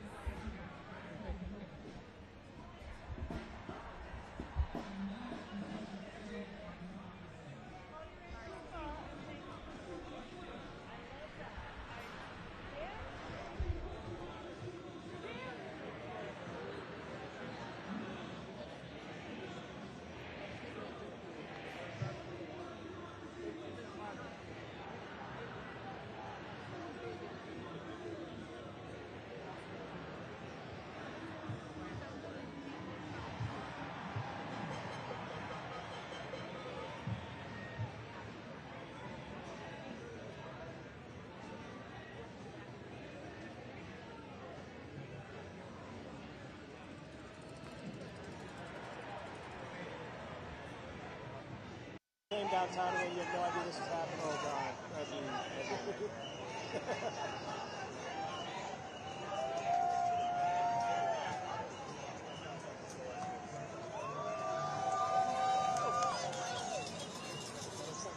Came downtown and you had no idea this was happening. Oh God, that'd be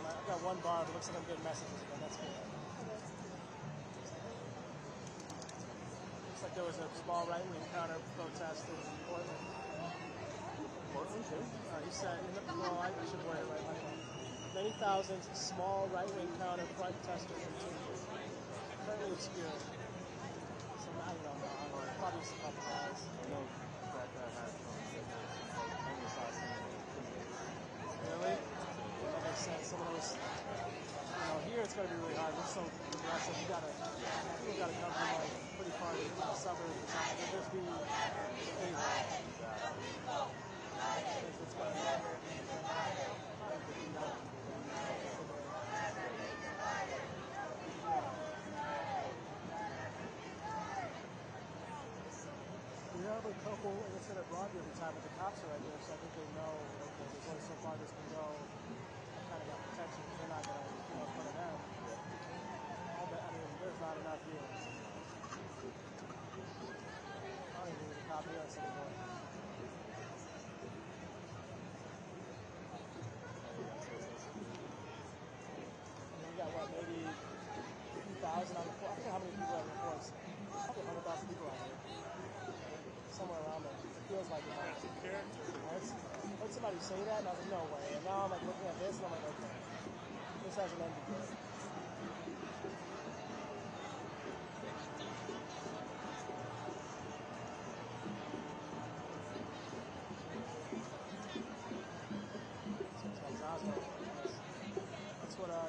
I've got one bar, but it looks like I'm getting messages again. That's good. Looks like there was a small right-wing counter protest in Portland. Portland too? He said, I should word it right. Many thousands small right-wing counter protesters continue. Currently obscure. So I don't know. Probably just a couple guys. I know that has Really? That makes sense. Some of those, here it's going to be really hard. We're so progressive. You gotta come from like pretty far in the suburbs or something. There'll just be it's going to be people, like I said, are broad every time, but the cops are right there, so I think they know, okay, there's only so far this can go. I kind of got protection, because they're not going to, in front of them. I mean, there's not enough here. I don't even need a copy of this anymore. Got what, maybe 50,000 on the floor. I forget how many people are on the floor. Probably 100,000 people out here. Somewhere around there. It feels like it. I heard somebody say that, and I was like, no way. And now I'm like looking at this, and I'm like, okay. This hasn't ended yet.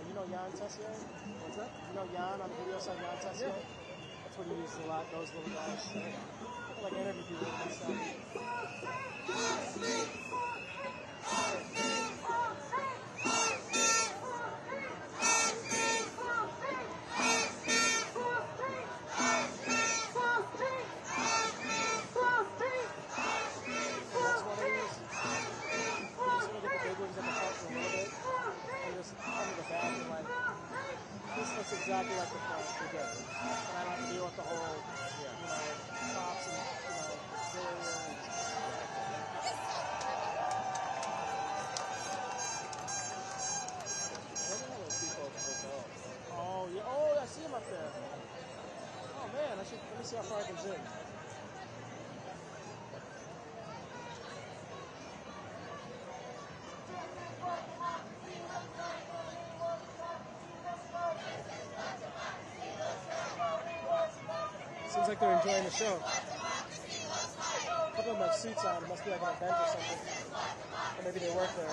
You know Jan Tessier? What's that? You know Jan on the video side, Jan Tessier? Yeah. That's what he uses a lot, those little guys. I like interview people and stuff. That's exactly like the front. You're good. And I don't have to deal with the whole, cops and, barrier. Where are those people at the hotel? Oh, yeah. Oh, I see him up there. Oh, man. Let me see how far I can zoom. Seems like they're enjoying the show. A couple of them have suits on. It must be like an event or something. Or maybe they work there.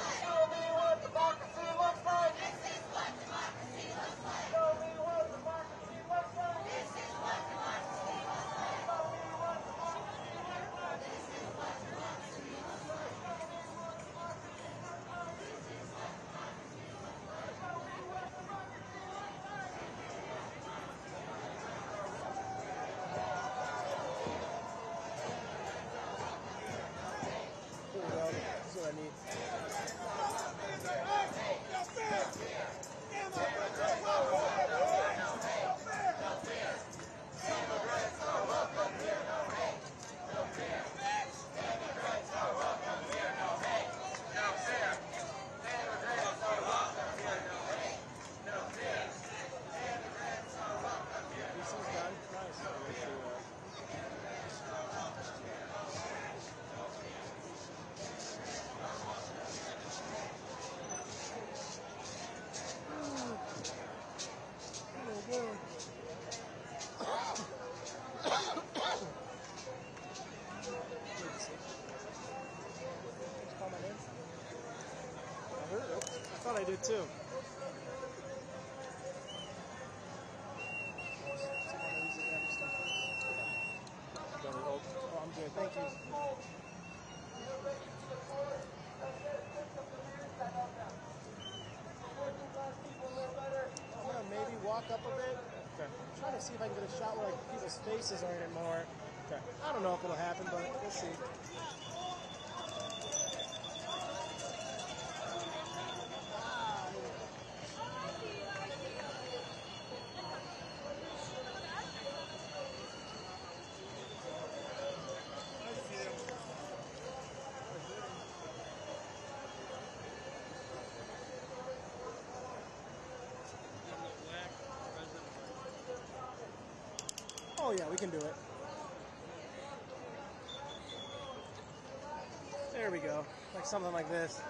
I thought I did too. Oh, I'm good. Thank you. I'm gonna maybe walk up a bit. Okay. I'm trying to see if I can get a shot where like people's faces aren't in more. Okay. I don't know if it'll happen, but we'll see. Oh yeah, we can do it. There we go. Like something like this.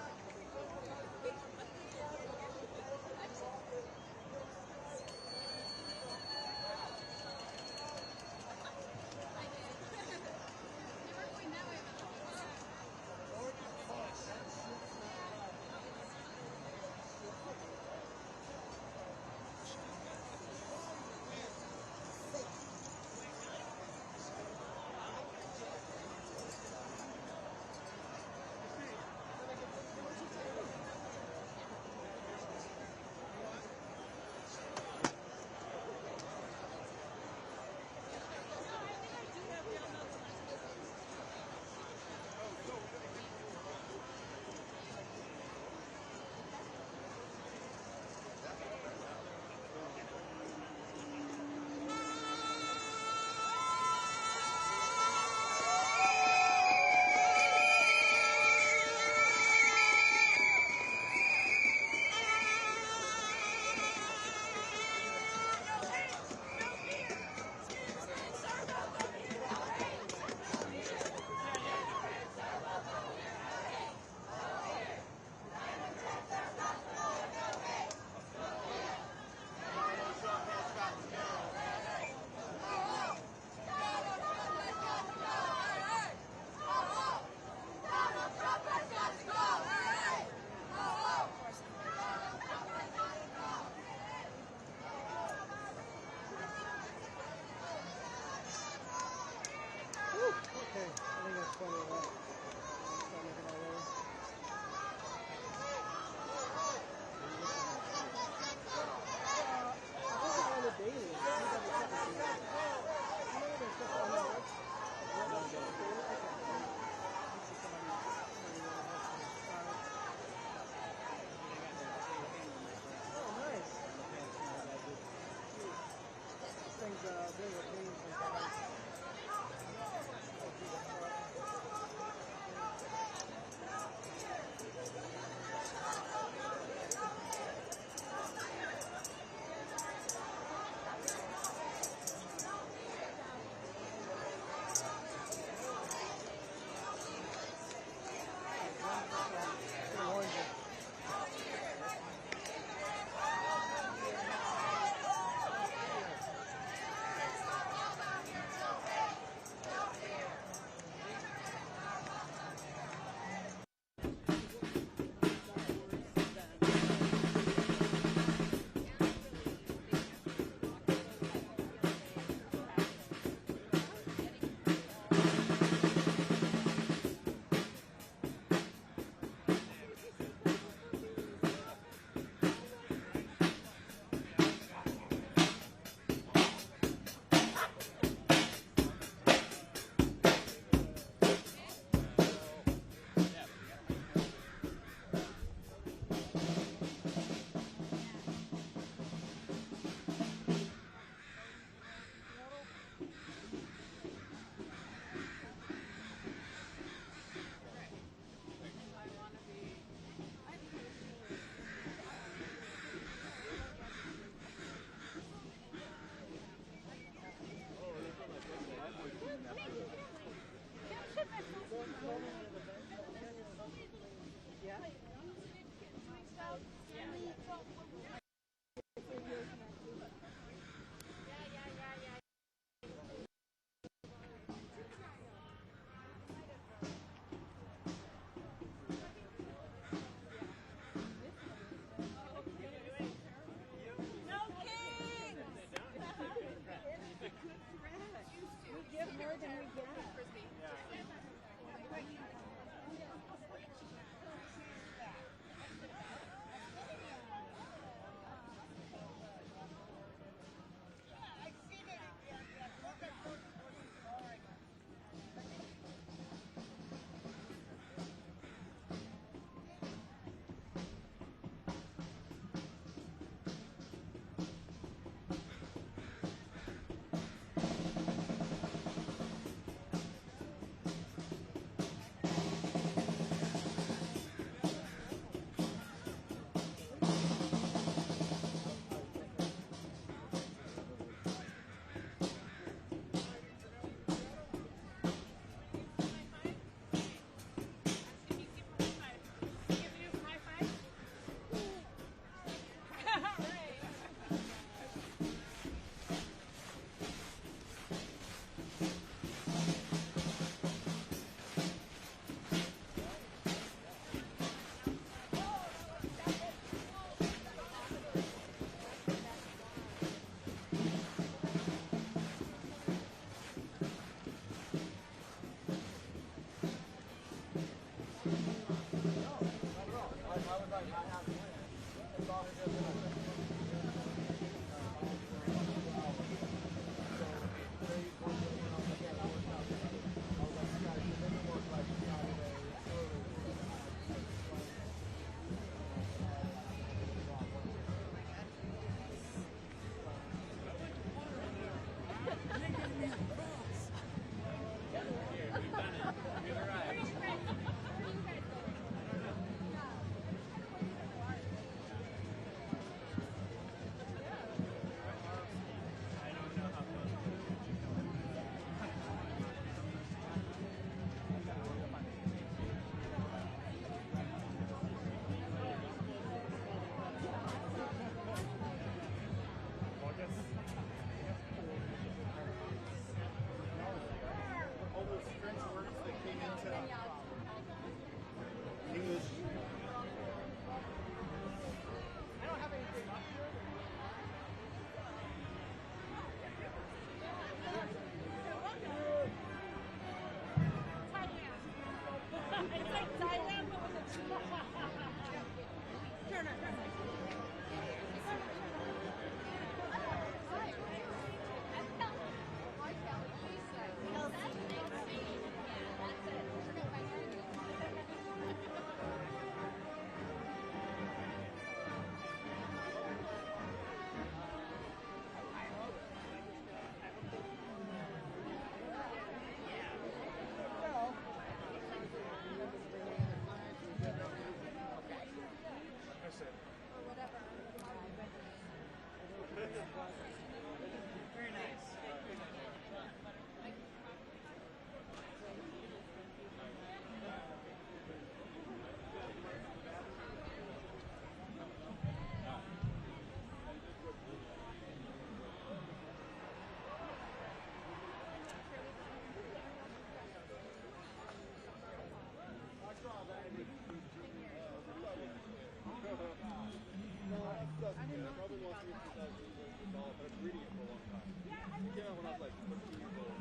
kid. I probably lost it since I was a dollar, but I'm reading it for a long time. It came out when I was like 13 years old.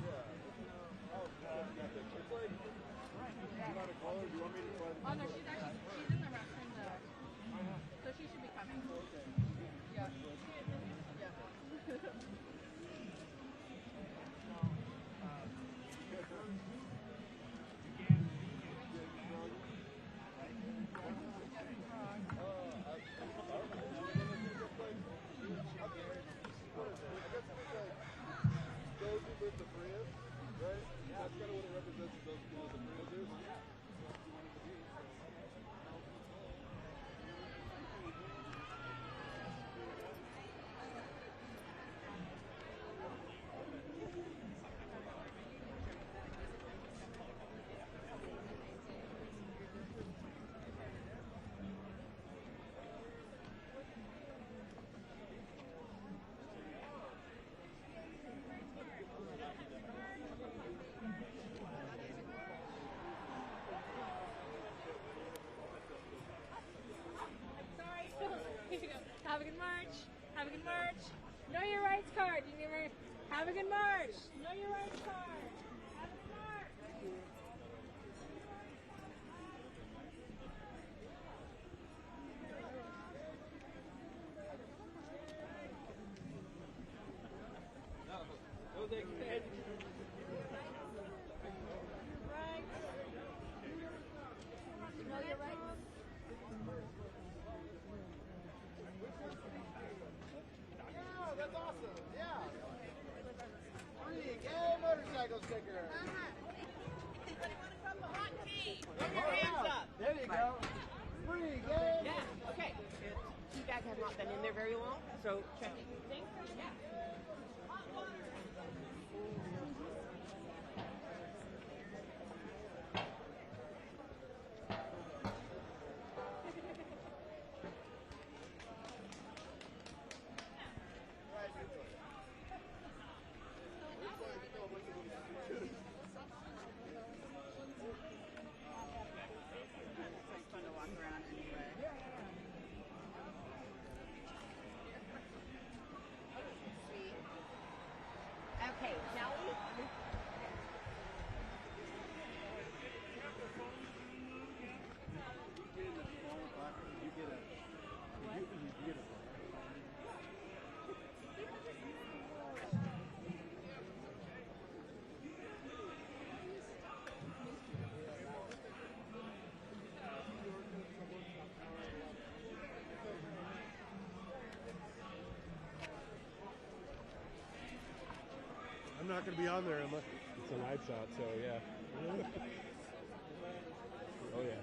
Yeah. Oh, that's epic. It's like, you want to call her? Do you want me to try to? Oh no, she's in the restroom though. So she should be coming. Okay. Yeah. Yeah. With the brand, right? That's kind of what it represents. Those people, the brand is. Have a good march. Have a good march. Know your rights card. You never have a good march. Know your rights card. Have a good march. No, they can. Know your rights. Yeah, that's awesome. Yeah. Free gay motorcycle sticker. Put your hands up. There you go. Free gay. Yeah. Okay. You guys have not been in there very long, so check it. Yeah. Okay, now I'm not going to be on there unless it's a lights out, so yeah. Oh yeah.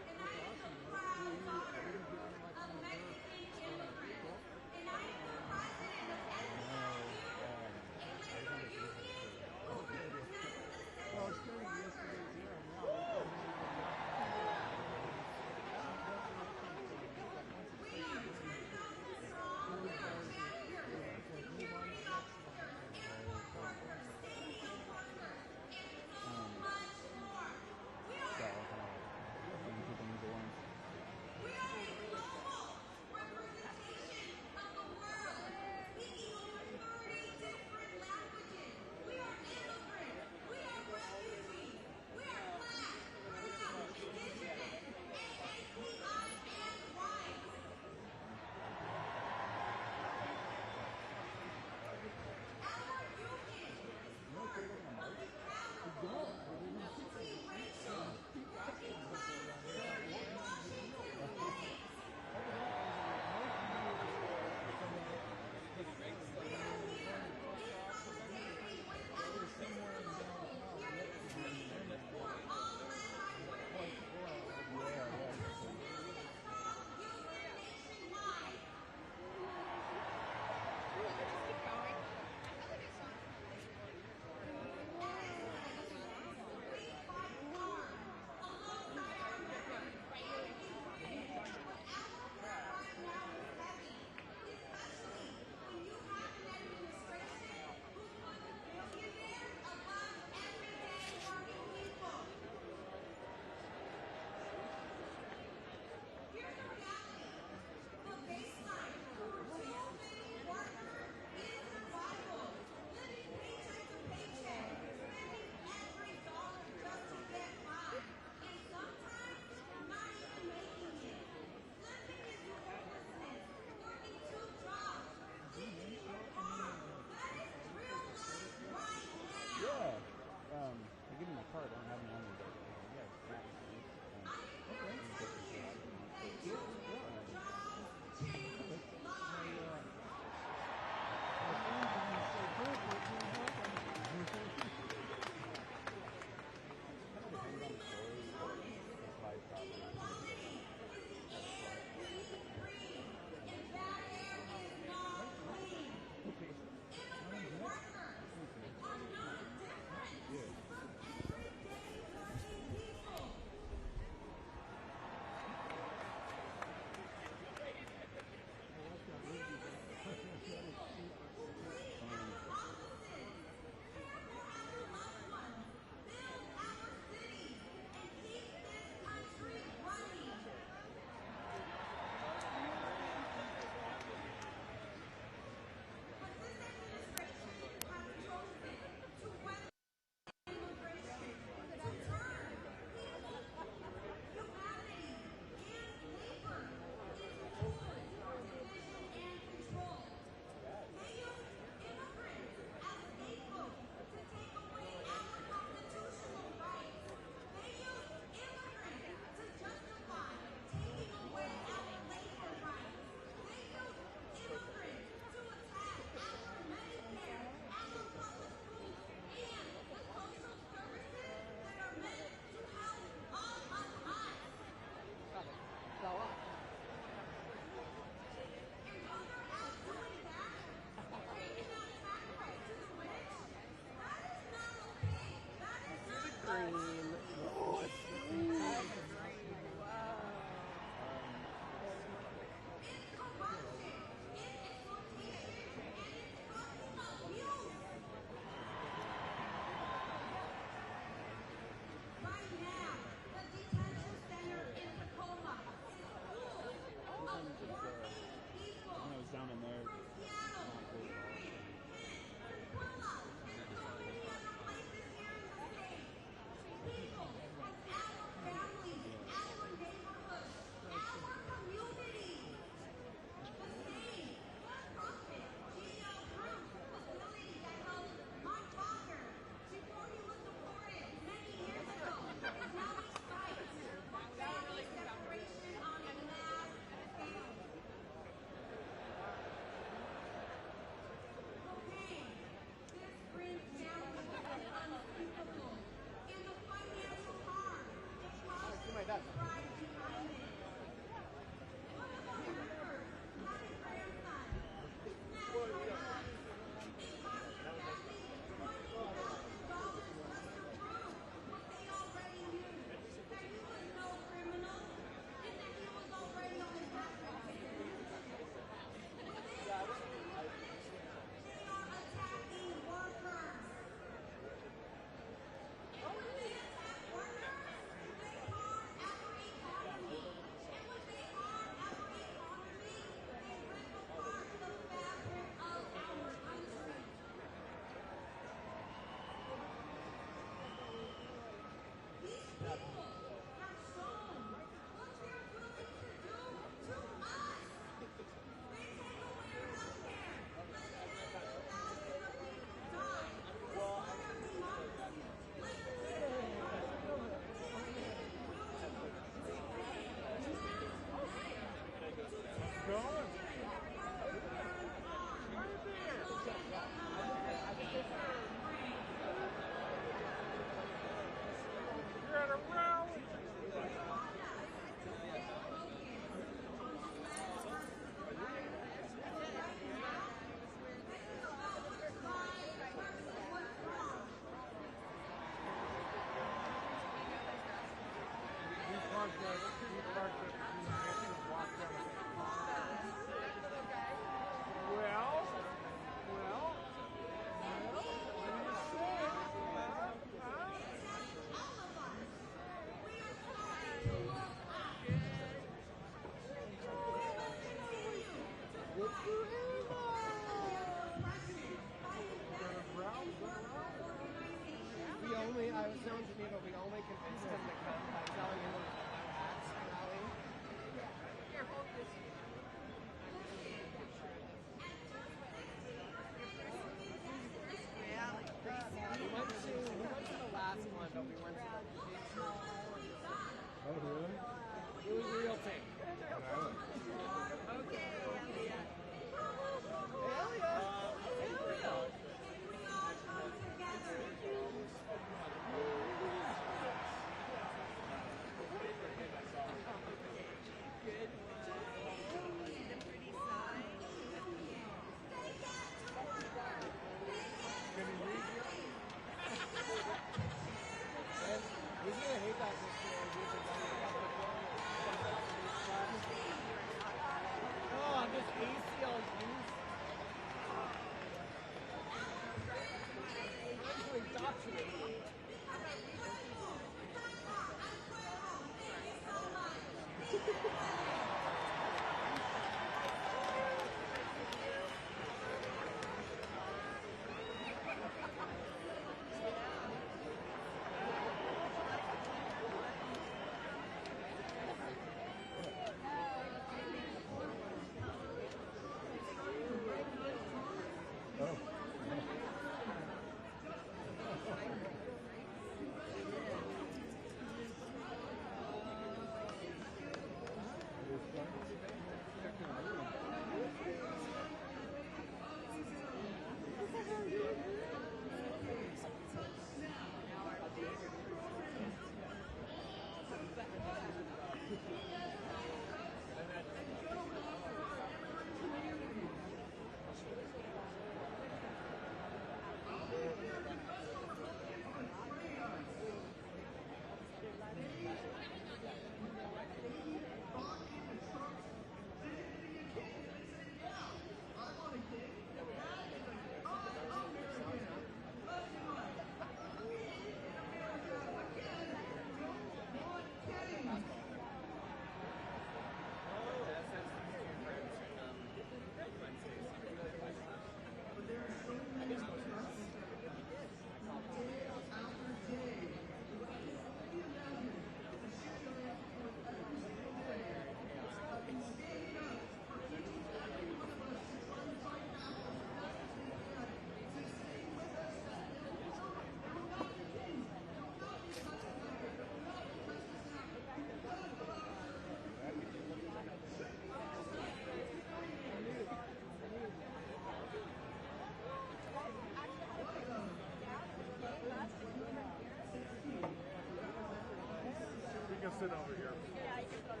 Sit over here. Yeah, you can go to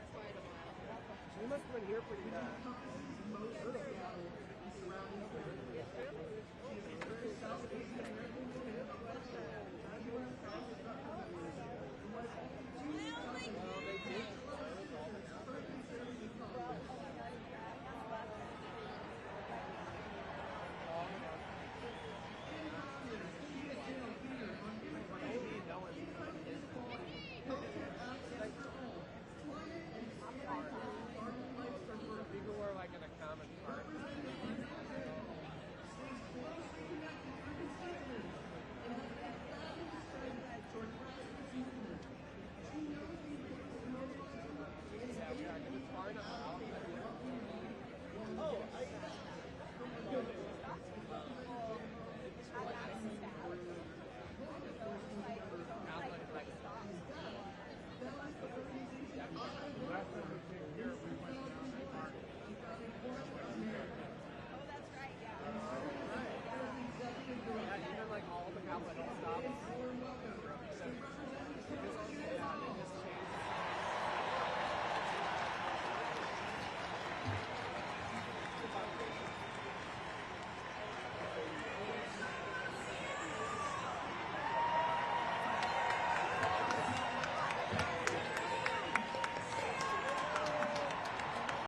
We must have been here pretty Even like all the Capitol